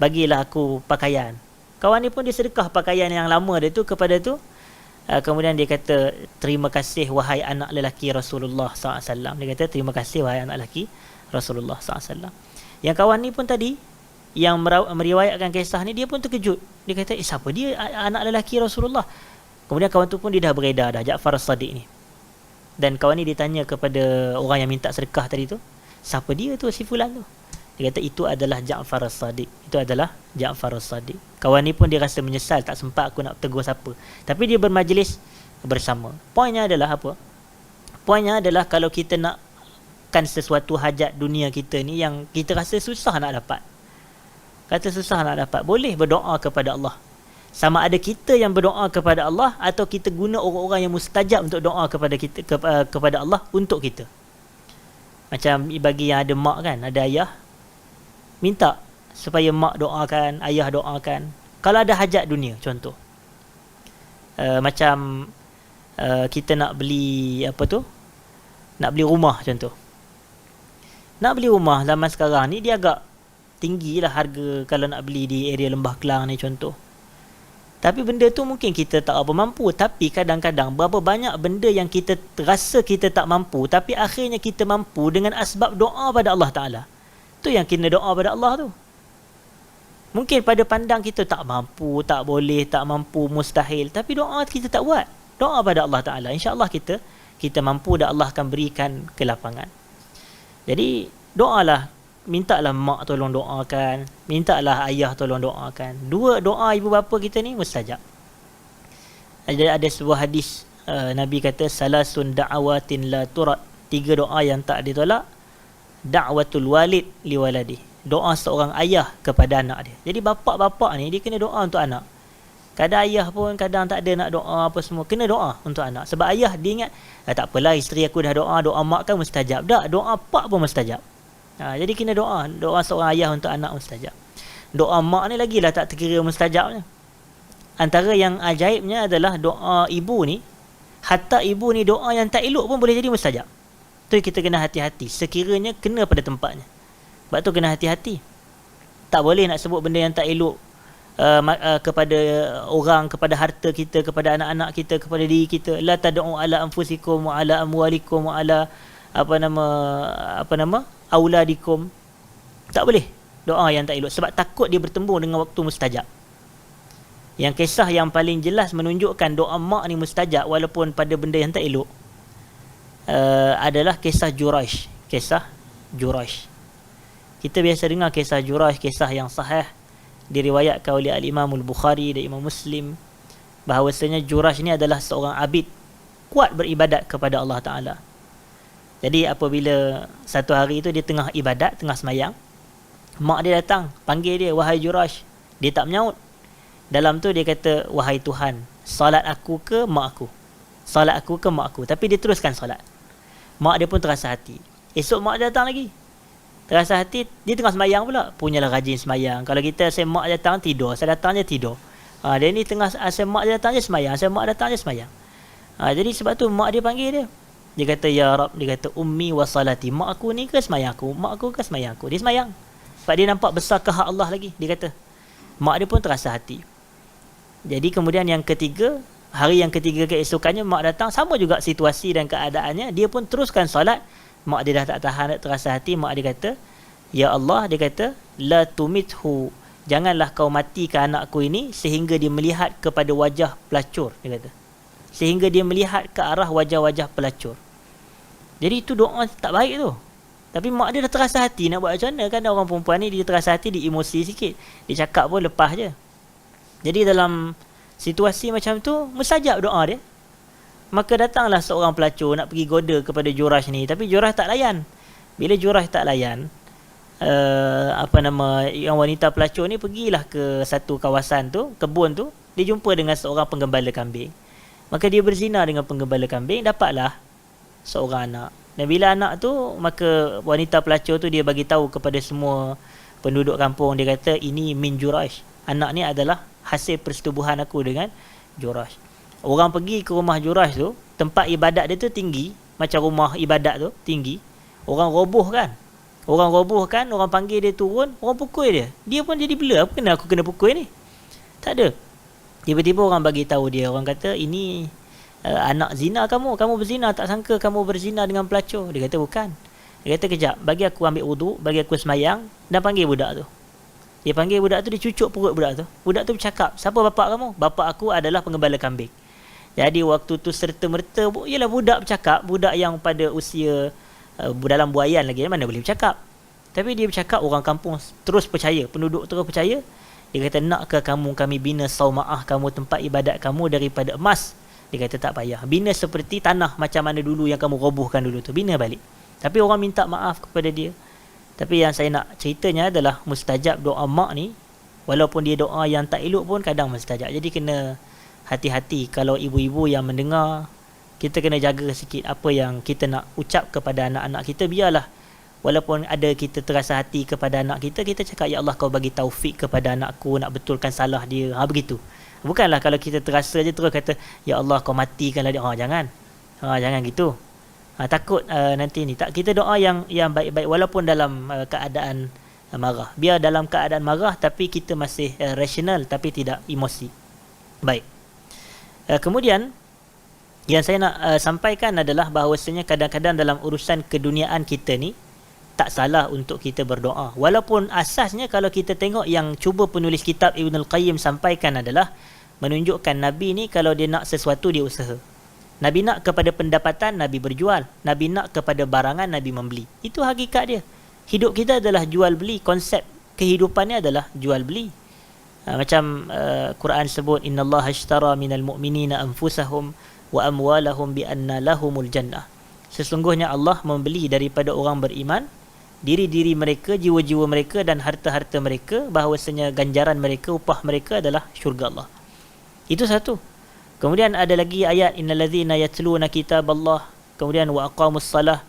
S1: bagilah aku pakaian. Kawan ni pun dia sedekah pakaian yang lama dia tu kepada tu. Kemudian dia kata, terima kasih wahai anak lelaki Rasulullah SAW. Dia kata, terima kasih wahai anak lelaki Rasulullah SAW. Yang kawan ni pun tadi yang meriwayatkan kisah ni, dia pun terkejut. Dia kata, siapa dia anak lelaki Rasulullah? Kemudian kawan tu pun dia dah beredar dah, Ja'far As-Sadiq ni. Dan kawan ni ditanya kepada orang yang minta sedekah tadi tu, siapa dia tu si fulan tu? Dia kata itu adalah Ja'far As-Sadiq. Itu adalah Ja'far As-Sadiq. Kawan ni pun dia rasa menyesal, tak sempat aku nak tegur siapa. Tapi dia bermajlis bersama. Poinnya adalah apa? Poinnya adalah kalau kita nak sesuatu hajat dunia kita ni yang kita rasa susah nak dapat, boleh berdoa kepada Allah. Sama ada kita yang berdoa kepada Allah atau kita guna orang-orang yang mustajab untuk doa kepada kita, kepada Allah untuk kita. Macam bagi yang ada mak kan, ada ayah, minta supaya mak doakan, ayah doakan. Kalau ada hajat dunia, contoh macam kita nak beli nak beli rumah contoh. Nak beli rumah zaman sekarang ni dia agak tinggi lah harga kalau nak beli di area Lembah Kelang ni contoh. Tapi benda tu mungkin kita tak apa mampu. Tapi kadang-kadang berapa banyak benda yang kita rasa kita tak mampu, tapi akhirnya kita mampu dengan asbab doa pada Allah Ta'ala. Tu yang kena doa pada Allah tu. Mungkin pada pandang kita tak mampu, tak boleh, tak mampu, mustahil. Tapi doa kita tak buat. Doa pada Allah Ta'ala. InsyaAllah kita mampu dan Allah akan berikan kelapangan. Jadi doalah. Mintalah mak tolong doakan, mintalah ayah tolong doakan. Dua doa ibu bapa kita ni mustajab. Ada sebuah hadis Nabi kata salasun da'awatin la turad. 3 doa yang tak ditolak. Da'watul walid li waladi. Doa seorang ayah kepada anak dia. Jadi bapa-bapa ni dia kena doa untuk anak. Kadang ayah pun kadang tak ada nak doa apa semua, kena doa untuk anak. Sebab ayah dia ingat tak apalah isteri aku dah doa mak kan mustajab. Tak, doa pak pun mustajab. Jadi kena doa seorang ayah untuk anak mustajab. Doa mak ni lagilah tak terkira mustajabnya. Antara yang ajaibnya adalah doa ibu ni, hatta ibu ni doa yang tak elok pun boleh jadi mustajab. Tu kita kena hati-hati, sekiranya kena pada tempatnya. Sebab tu kena hati-hati. Tak boleh nak sebut benda yang tak elok kepada orang, kepada harta kita, kepada anak-anak kita, kepada diri kita. La tad'u ala anfusikum wa ala amwalikum wa ala auladikum. Tak boleh doa yang tak elok sebab takut dia bertembung dengan waktu mustajab. Yang kisah yang paling jelas menunjukkan doa mak ni mustajab walaupun pada benda yang tak elok adalah kisah Juraish. Kisah Juraish, kita biasa dengar kisah Juraish, kisah yang sahih diriwayatkan oleh Al-Imam Al-Bukhari dan Imam Muslim, bahawasanya Juraish ni adalah seorang abid kuat beribadat kepada Allah Ta'ala. Jadi apabila satu hari tu dia tengah ibadat, tengah semayang, mak dia datang, panggil dia, wahai Juraish. Dia tak menyaut. Dalam tu dia kata, wahai Tuhan, salat aku ke mak aku? Salat aku ke mak aku? Tapi dia teruskan salat. Mak dia pun terasa hati. Esok mak dia datang lagi. Terasa hati, dia tengah semayang pula. Punyalah rajin semayang. Kalau kita saya mak datang tidur, saya datang je tidur. Dia ni tengah saya mak dia datang je semayang, saya mak datang je semayang. Jadi sebab tu mak dia panggil dia. Dia kata, ya Rab, dia kata, ummi wa salati. Mak aku ni ke semayang aku? Mak aku ke semayang aku? Dia semayang. Sebab dia nampak besar ke hak Allah lagi. Dia kata, mak dia pun terasa hati. Jadi kemudian yang ketiga, hari yang ketiga keesokannya, mak datang, sama juga situasi dan keadaannya. Dia pun teruskan solat. Mak dia dah tak tahan, terasa hati. Mak dia kata, ya Allah, dia kata, la tumithu. Janganlah kau matikan anakku ini sehingga dia melihat kepada wajah pelacur. Dia kata, sehingga dia melihat ke arah wajah-wajah pelacur. Jadi itu doa tak baik tu. Tapi mak dia dah terasa hati nak buat macam mana. Kan orang perempuan ni dia terasa hati, dia emosi sikit. Dia cakap pun lepas je. Jadi dalam situasi macam tu, mustajab doa dia. Maka datanglah seorang pelacur nak pergi goda kepada Juraish ni. Tapi Juraish tak layan. Bila Juraish tak layan, yang wanita pelacur ni pergilah ke satu kawasan tu, kebun tu. Dia jumpa dengan seorang penggembala kambing. Maka dia berzina dengan penggembala kambing, dapatlah seorang anak. Dan bila anak tu, maka wanita pelacur tu dia bagi tahu kepada semua penduduk kampung. Dia kata, ini min Juraish. Anak ni adalah hasil persetubuhan aku dengan Juraish. Orang pergi ke rumah Juraish tu, tempat ibadat dia tu tinggi, macam rumah ibadat tu tinggi. Orang robohkan, orang panggil dia turun, orang pukul dia. Dia pun jadi bela, apa kena aku kena pukul ni? Tak ada. Tiba-tiba orang bagi tahu dia, orang kata, ini anak zina kamu berzina, tak sangka kamu berzina dengan pelacur. Dia kata bukan. Dia kata kejap, bagi aku ambil wuduk, bagi aku semayang, dan panggil budak tu. Dia panggil budak tu, dia cucuk perut budak tu. Budak tu bercakap, siapa bapak kamu? Bapak aku adalah penggembala kambing. Jadi waktu tu serta-merta, ialah budak bercakap, budak yang pada usia dalam buayan lagi, mana boleh bercakap. Tapi dia bercakap, orang kampung terus percaya, penduduk terus percaya. Dia kata, nakkah kami bina sauma'ah kamu, tempat ibadat kamu daripada emas? Dia kata tak payah, bina seperti tanah macam mana dulu yang kamu robohkan dulu tu, bina balik. Tapi orang minta maaf kepada dia. Tapi yang saya nak ceritanya adalah mustajab doa mak ni, walaupun dia doa yang tak elok pun kadang mustajab. Jadi kena hati-hati kalau ibu-ibu yang mendengar, kita kena jaga sikit apa yang kita nak ucap kepada anak-anak kita. Biarlah walaupun ada kita terasa hati kepada anak kita, kita cakap, ya Allah kau bagi taufik kepada anakku nak betulkan salah dia, begitu. Bukanlah kalau kita terasa je terus kata, ya Allah kau matikanlah dia. Jangan. Jangan gitu. Takut nanti ni. Tak, kita doa yang baik-baik walaupun dalam keadaan marah. Biar dalam keadaan marah tapi kita masih rasional tapi tidak emosi. Baik. Kemudian yang saya nak sampaikan adalah bahawasanya kadang-kadang dalam urusan keduniaan kita ni tak salah untuk kita berdoa. Walaupun asasnya kalau kita tengok yang cuba penulis kitab Ibn Al-Qayyim sampaikan adalah menunjukkan Nabi ni kalau dia nak sesuatu dia usaha. Nabi nak kepada pendapatan, Nabi berjual. Nabi nak kepada barangan, Nabi membeli. Itu hakikat dia. Hidup kita adalah jual beli. Konsep kehidupannya adalah jual beli. Macam Quran sebut, innallaha ashtara minal mu'minina anfusahum wa amwalahum bi anna lahumul jannah. Sesungguhnya Allah membeli daripada orang beriman diri-diri mereka, jiwa-jiwa mereka dan harta-harta mereka, bahawasanya ganjaran mereka, upah mereka adalah syurga Allah. Itu satu. Kemudian ada lagi ayat innallazina yatluna kitaballah, kemudian wa aqamus salah,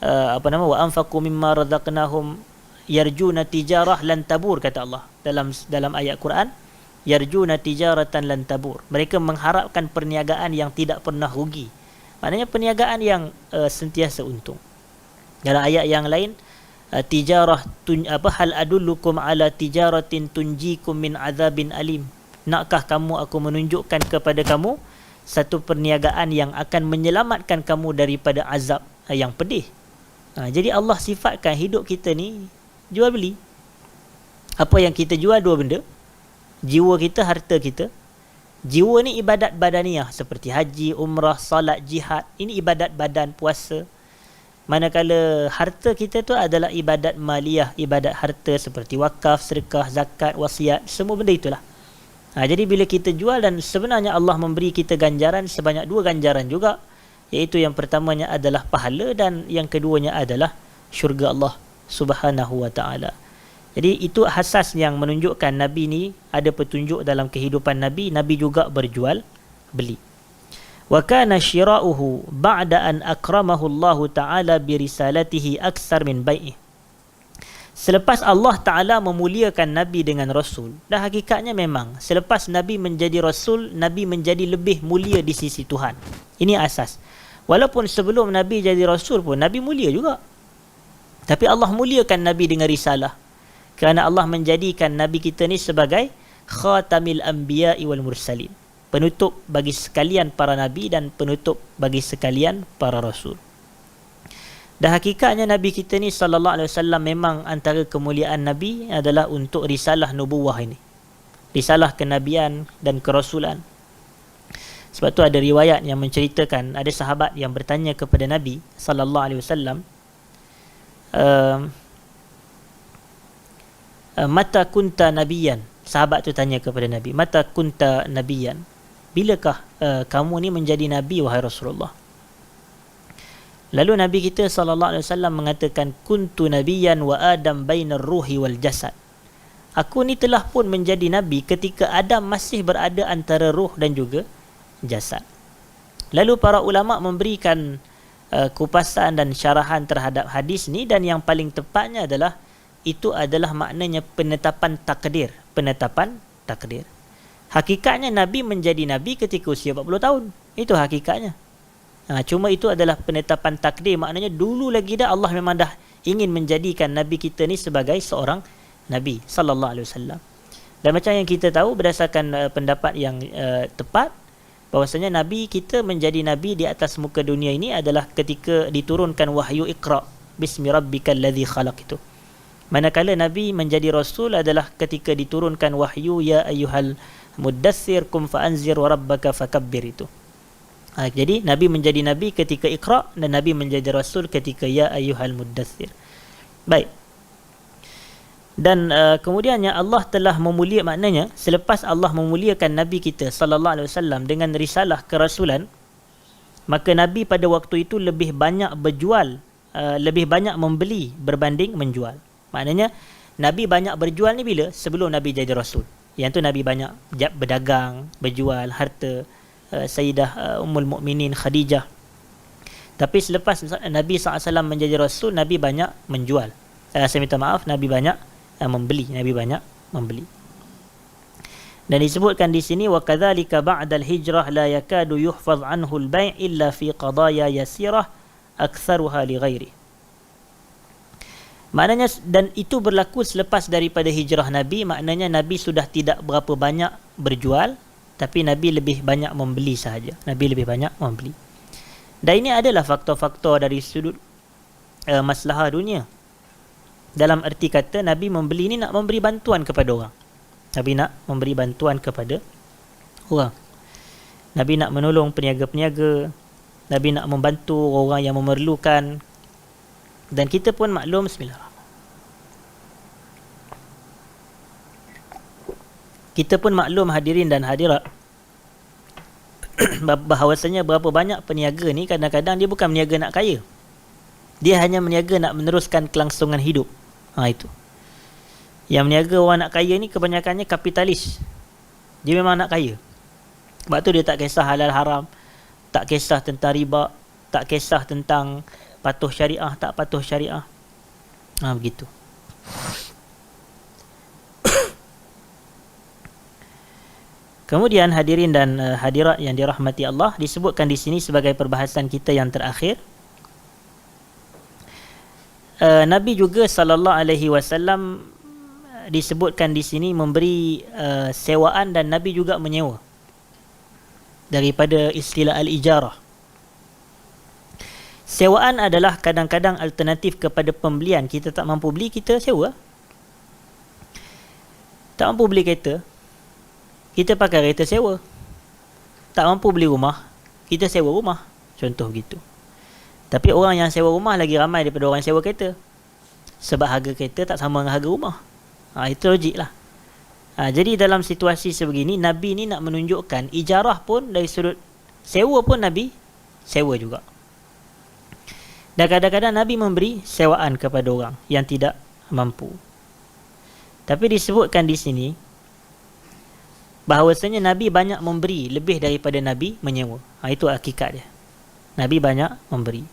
S1: wa anfaqu mimma razaqnahum yarjuna tijarah lan tabur, kata Allah dalam ayat Quran, yarjuna tijaratan lan tabur. Mereka mengharapkan perniagaan yang tidak pernah rugi. Maknanya perniagaan yang sentiasa untung. Dalam ayat yang lain, tijarah hal adullukum ala tijaratin tunjikum min azabin alim. Nakkah kamu aku menunjukkan kepada kamu satu perniagaan yang akan menyelamatkan kamu daripada azab yang pedih. Jadi Allah sifatkan hidup kita ni jual beli. Apa yang kita jual? Dua benda. Jiwa kita, harta kita. Jiwa ni ibadat badaniah seperti haji, umrah, salat, jihad. Ini ibadat badan, puasa. Manakala harta kita tu adalah ibadat maliyah, ibadat harta seperti wakaf, sedekah, zakat, wasiat. Semua benda itulah. Jadi bila kita jual, dan sebenarnya Allah memberi kita ganjaran sebanyak dua ganjaran juga. Iaitu yang pertamanya adalah pahala dan yang keduanya adalah syurga Allah Subhanahu wa ta'ala. Jadi itu asas yang menunjukkan Nabi ni ada petunjuk dalam kehidupan Nabi. Nabi juga berjual beli. Wa kana syira'uhu ba'da an akramahu Allah Ta'ala bi risalatihi aksar min bai'ih. Selepas Allah Ta'ala memuliakan Nabi dengan Rasul, dan hakikatnya memang selepas Nabi menjadi Rasul, Nabi menjadi lebih mulia di sisi Tuhan. Ini asas. Walaupun sebelum Nabi jadi Rasul pun Nabi mulia juga. Tapi Allah muliakan Nabi dengan risalah. Kerana Allah menjadikan Nabi kita ni sebagai khatamil anbiya'i wal mursalin, penutup bagi sekalian para Nabi dan penutup bagi sekalian para Rasul. Dan hakikatnya Nabi kita ni sallallahu alaihi wasallam memang antara kemuliaan Nabi adalah untuk risalah nubuwah ini. Risalah kenabian dan kerasulan. Sebab tu ada riwayat yang menceritakan ada sahabat yang bertanya kepada Nabi sallallahu alaihi wasallam, mata kunta nabiyan. Sahabat tu tanya kepada Nabi, mata kunta nabiyan, bilakah kamu ni menjadi nabi wahai Rasulullah? Lalu Nabi kita sallallahu alaihi wasallam mengatakan, kuntu nabiyan wa adam bainar ruhi wal jasad. Aku ni telah pun menjadi nabi ketika Adam masih berada antara ruh dan juga jasad. Lalu para ulama memberikan kupasan dan syarahan terhadap hadis ni, dan yang paling tepatnya adalah itu adalah maknanya penetapan takdir. Penetapan takdir. Hakikatnya Nabi menjadi Nabi ketika usia 40 tahun. Itu hakikatnya. Cuma itu adalah penetapan takdir. Maknanya dulu lagi dah Allah memang dah ingin menjadikan Nabi kita ni sebagai seorang Nabi sallallahu alaihi wasallam. Dan macam yang kita tahu berdasarkan pendapat yang tepat, bahwasanya Nabi kita menjadi Nabi di atas muka dunia ini adalah ketika diturunkan wahyu Iqra bismi rabbikal ladzi khalaq itu. Manakala Nabi menjadi Rasul adalah ketika diturunkan wahyu ya ayyuhal muddaththir kum fa'anzir wa rabbaka fakabbir itu. Jadi Nabi menjadi Nabi ketika Iqra, dan Nabi menjadi Rasul ketika ya ayyuhal muddaththir. Baik. Dan kemudiannya Allah telah maknanya selepas Allah memuliakan Nabi kita sallallahu alaihi wasallam dengan risalah kerasulan, maka Nabi pada waktu itu lebih banyak berjual, lebih banyak membeli berbanding menjual. Maknanya Nabi banyak berjual ni bila? Sebelum Nabi jadi Rasul. Yang tu Nabi banyak berdagang, berjual harta. Sayyidah Ummul Mukminin Khadijah. Tapi selepas Nabi SAW menjadi Rasul, Nabi banyak menjual. Saya minta maaf, Nabi banyak membeli. Nabi banyak membeli. Dan disebutkan di sini wa kadzalika ba'dal hijrah la yakadu yuhfaz anhu al-bai' illa fi qadaya yasirah aktsaruha li ghairi. Maknanya, dan itu berlaku selepas daripada hijrah Nabi, maknanya Nabi sudah tidak berapa banyak berjual, tapi Nabi lebih banyak membeli sahaja. Nabi lebih banyak membeli. Dan ini adalah faktor-faktor dari sudut maslahah dunia. Dalam erti kata, Nabi membeli ni nak memberi bantuan kepada orang. Nabi nak memberi bantuan kepada orang. Nabi nak menolong peniaga-peniaga. Nabi nak membantu orang yang memerlukan. Dan kita pun maklum, bismillahirrahmanirrahim, kita pun maklum hadirin dan hadirat, bahawasanya berapa banyak peniaga ni kadang-kadang dia bukan meniaga nak kaya. Dia hanya meniaga nak meneruskan kelangsungan hidup. Itu. Yang meniaga orang nak kaya ni kebanyakannya kapitalis. Dia memang nak kaya. Sebab tu dia tak kisah halal haram, tak kisah tentang riba, tak kisah tentang patuh syariah, tak patuh syariah. Begitu. Kemudian hadirin dan hadirat yang dirahmati Allah, disebutkan di sini sebagai perbahasan kita yang terakhir. Nabi juga sallallahu alaihi wasallam disebutkan di sini memberi sewaan, dan Nabi juga menyewa daripada istilah al-ijarah. Sewaan adalah kadang-kadang alternatif kepada pembelian. Kita tak mampu beli, kita sewa. Tak mampu beli kereta, kita pakai kereta sewa. Tak mampu beli rumah, kita sewa rumah. Contoh begitu. Tapi orang yang sewa rumah lagi ramai daripada orang yang sewa kereta. Sebab harga kereta tak sama dengan harga rumah. Itu logik lah. Jadi dalam situasi sebegini, Nabi ni nak menunjukkan ijarah pun dari sudut sewa pun Nabi sewa juga. Dan kadang-kadang Nabi memberi sewaan kepada orang yang tidak mampu. Tapi disebutkan di sini bahawasanya Nabi banyak memberi lebih daripada Nabi menyewa. Itu hakikat dia. Nabi banyak memberi.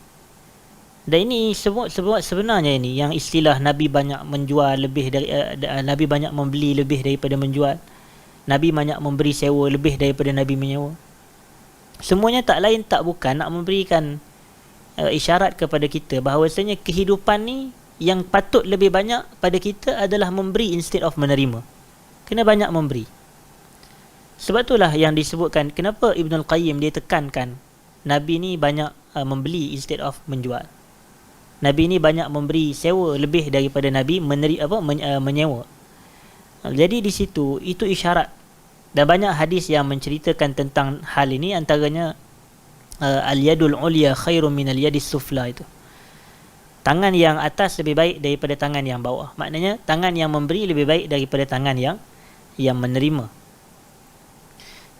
S1: Dan ini sebenarnya ini yang istilah Nabi banyak menjual lebih dari Nabi banyak membeli lebih daripada menjual. Nabi banyak memberi sewa lebih daripada Nabi menyewa. Semuanya tak lain tak bukan nak memberikan isyarat kepada kita bahawasanya kehidupan ni yang patut lebih banyak pada kita adalah memberi instead of menerima. Kena banyak memberi. Sebab itulah yang disebutkan kenapa Ibn Al-Qayyim dia tekankan Nabi ni banyak membeli instead of menjual. Nabi ni banyak memberi sewa lebih daripada Nabi menyewa. Jadi di situ itu isyarat. Dan banyak hadis yang menceritakan tentang hal ini, antaranya al-yadul ulya khairun min al-yadis sufla itu. Tangan yang atas lebih baik daripada tangan yang bawah. Maknanya tangan yang memberi lebih baik daripada tangan yang menerima.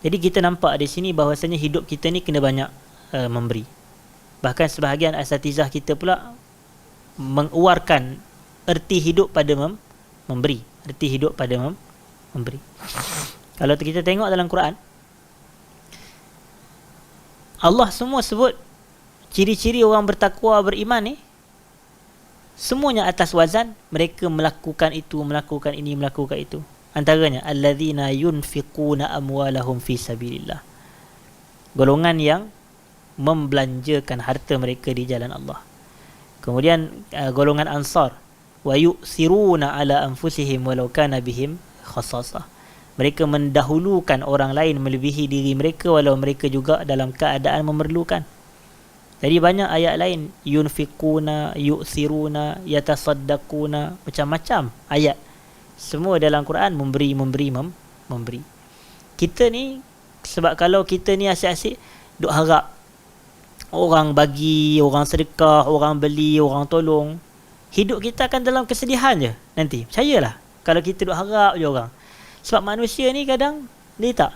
S1: Jadi kita nampak di sini bahawasanya hidup kita ni kena banyak memberi. Bahkan sebahagian asatizah kita pula mengeluarkan erti hidup pada memberi. Erti hidup pada memberi. Kalau kita tengok dalam Quran, Allah semua sebut ciri-ciri orang bertakwa, beriman ni semuanya atas wazan mereka melakukan itu, melakukan ini, melakukan itu. Antaranya allazina yunfiquna amwalahum fi sabilillah. Golongan yang membelanjakan harta mereka di jalan Allah. Kemudian golongan Ansar, wa yu'thiruna ala anfusihim walau kana bihim khassasah. Mereka mendahulukan orang lain melebihi diri mereka walau mereka juga dalam keadaan memerlukan. Jadi banyak ayat lain, yunfiquna, yu'thiruna, yatasaddaquna, macam-macam ayat. Semua dalam Quran memberi. Kita ni, sebab kalau kita ni asyik-asyik duk harap orang bagi, orang sedekah, orang beli, orang tolong, hidup kita akan dalam kesedihan je nanti. Percayalah, kalau kita duk harap je orang. Sebab manusia ni kadang dia tak.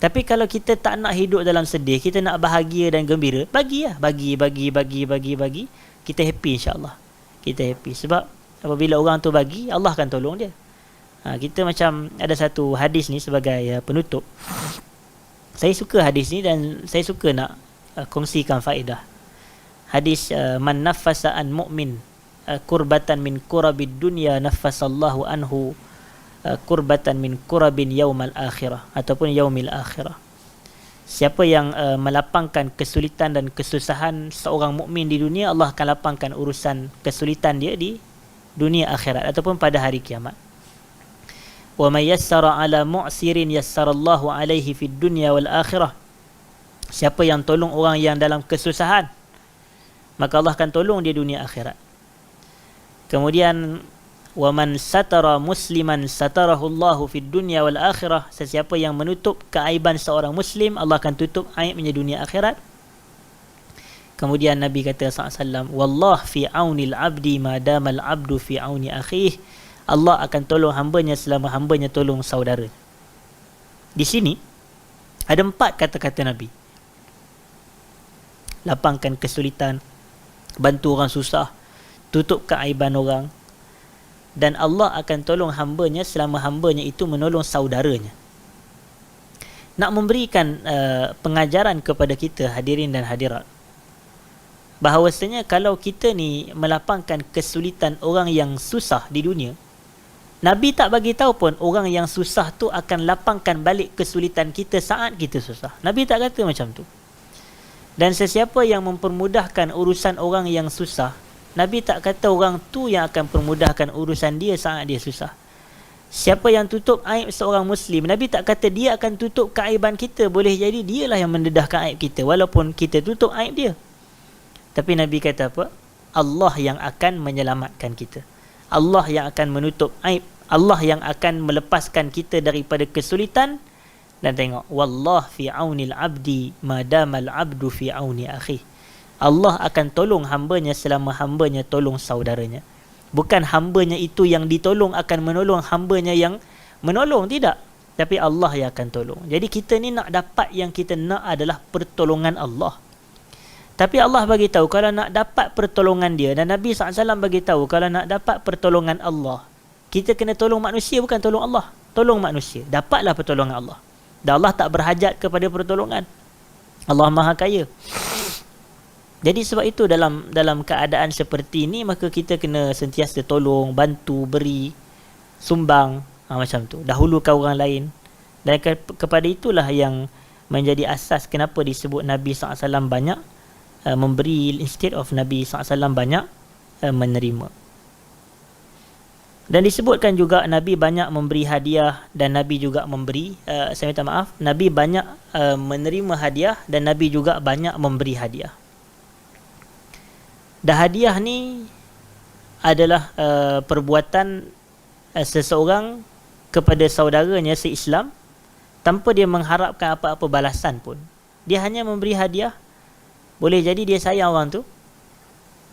S1: Tapi kalau kita tak nak hidup dalam sedih, kita nak bahagia dan gembira, bagilah, bagi. Kita happy, insya-Allah. Kita happy sebab apabila orang tu bagi, Allah akan tolong dia. Kita macam ada satu hadis ni sebagai penutup. Saya suka hadis ni dan saya suka nak kongsikan faedah. Hadis man naffasa an mu'min kurbatan min kurabid dunya naffasallahu anhu qurbatan min qurabin yaumal akhirah ataupun yaumil akhirah. Siapa yang melapangkan kesulitan dan kesusahan seorang mukmin di dunia, Allah akan lapangkan urusan kesulitan dia di dunia akhirat ataupun pada hari kiamat. Wa may yassara ala mu'sirin yassarallahu alaihi fid dunya wal akhirah. Siapa yang tolong orang yang dalam kesusahan, maka Allah akan tolong dia dunia akhirat. Kemudian wa man satara musliman satarahu Allahu fid dunya wal akhirah. Sesiapa yang menutup keaiban seorang muslim, Allah akan tutup aibnya dunia akhirat. Kemudian Nabi kata SAW, wallah fi aunil abdi ma damal abdu fi auni akhih. Allah akan tolong hambanya selama hambanya tolong saudara. Di sini ada 4 kata-kata Nabi. Lapangkan kesulitan, bantu orang susah, tutup keaiban orang, dan Allah akan tolong hambanya selama hambanya itu menolong saudaranya. Nak memberikan pengajaran kepada kita hadirin dan hadirat, bahawasanya kalau kita ni melapangkan kesulitan orang yang susah di dunia, Nabi tak bagi tahu pun orang yang susah tu akan lapangkan balik kesulitan kita saat kita susah. Nabi tak kata macam tu. Dan sesiapa yang mempermudahkan urusan orang yang susah, Nabi tak kata orang tu yang akan permudahkan urusan dia saat dia susah. Siapa yang tutup aib seorang Muslim, Nabi tak kata dia akan tutup keaiban kita. Boleh jadi dialah yang mendedahkan aib kita walaupun kita tutup aib dia. Tapi Nabi kata apa? Allah yang akan menyelamatkan kita. Allah yang akan menutup aib. Allah yang akan melepaskan kita daripada kesulitan. Dan tengok, wallah fi aunil abdi madamal abdu fi auni akhi. Allah akan tolong hambanya selama hambanya tolong saudaranya. Bukan hambanya itu yang ditolong akan menolong hambanya yang menolong, tidak. Tapi Allah yang akan tolong. Jadi kita ni nak dapat yang kita nak adalah pertolongan Allah. Tapi Allah bagi tahu kalau nak dapat pertolongan dia, dan Nabi SAW bagi tahu kalau nak dapat pertolongan Allah, kita kena tolong manusia, bukan tolong Allah. Tolong manusia, dapatlah pertolongan Allah. Dan Allah tak berhajat kepada pertolongan. Allah Maha Kaya. Jadi sebab itu dalam keadaan seperti ini, maka kita kena sentiasa tolong, bantu, beri, sumbang, macam tu. Dahulukan orang lain. Dan kepada itulah yang menjadi asas kenapa disebut Nabi SAW banyak memberi instead of Nabi SAW banyak menerima. Dan disebutkan juga Nabi banyak memberi hadiah dan Nabi juga memberi, saya minta maaf, Nabi banyak menerima hadiah dan Nabi juga banyak memberi hadiah. Dan hadiah ni adalah perbuatan seseorang kepada saudaranya se-Islam tanpa dia mengharapkan apa-apa balasan pun. Dia hanya memberi hadiah. Boleh jadi dia sayang orang tu,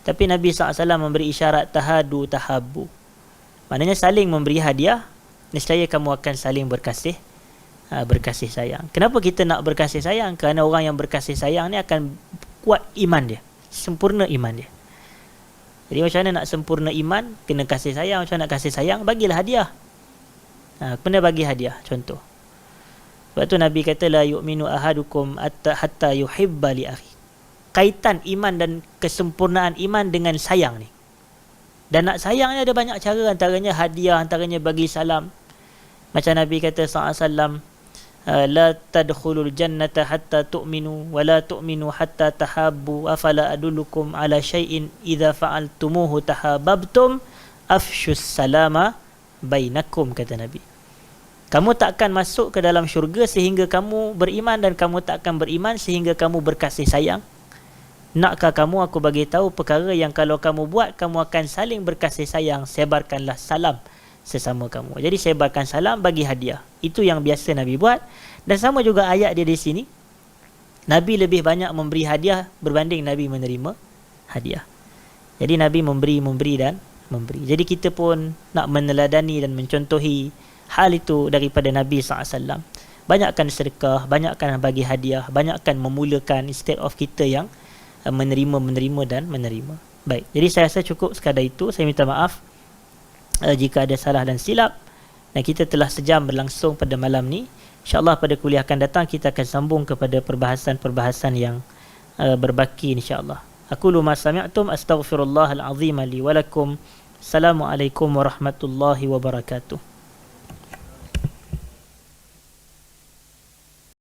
S1: tapi Nabi SAW memberi isyarat tahadu tahabbu. Maknanya saling memberi hadiah, nescaya kamu akan saling berkasih sayang. Kenapa kita nak berkasih sayang? Kerana orang yang berkasih sayang ni akan kuat iman dia, sempurna iman dia. Jadi macam mana nak sempurna iman? Kena kasih sayang. Macam mana nak kasih sayang? Bagilah hadiah. Kena bagi hadiah, contoh. Sebab tu Nabi kata la yu'minu ahadukum hatta yuhibba li akhi. Kaitan iman dan kesempurnaan iman dengan sayang ni. Dan nak sayang ni ada banyak cara, antaranya hadiah, antaranya bagi salam. Macam Nabi kata SAW, la tadkhulul jannata hatta tu'minu wa la tu'minu hatta tahabbu afala adullukum ala syai'in idza fa'altumuhu tahabbtum afshus salama bainakum, kata Nabi. Kamu tak akan masuk ke dalam syurga sehingga kamu beriman, dan kamu tak akan beriman sehingga kamu berkasih sayang. Nakkah kamu aku bagi tahu perkara yang kalau kamu buat kamu akan saling berkasih sayang? Sebarkanlah salam sesama kamu. Jadi sebarkan salam, bagi hadiah. Itu yang biasa Nabi buat. Dan sama juga ayat dia di sini. Nabi lebih banyak memberi hadiah berbanding Nabi menerima hadiah. Jadi Nabi memberi dan memberi. Jadi kita pun nak meneladani dan mencontohi hal itu daripada Nabi SAW. Banyakkan sedekah, banyakkan bagi hadiah, banyakkan memulakan instead of kita yang menerima dan menerima. Baik, jadi saya rasa cukup sekadar itu. Saya minta maaf jika ada salah dan silap. Dan kita telah sejam berlangsung pada malam ni. InsyaAllah pada kuliah akan datang kita akan sambung kepada perbahasan-perbahasan yang berbaki insyaAllah. Aqulu ma sami'tum astaghfirullahal azim li wa lakum. Assalamualaikum warahmatullahi wabarakatuh.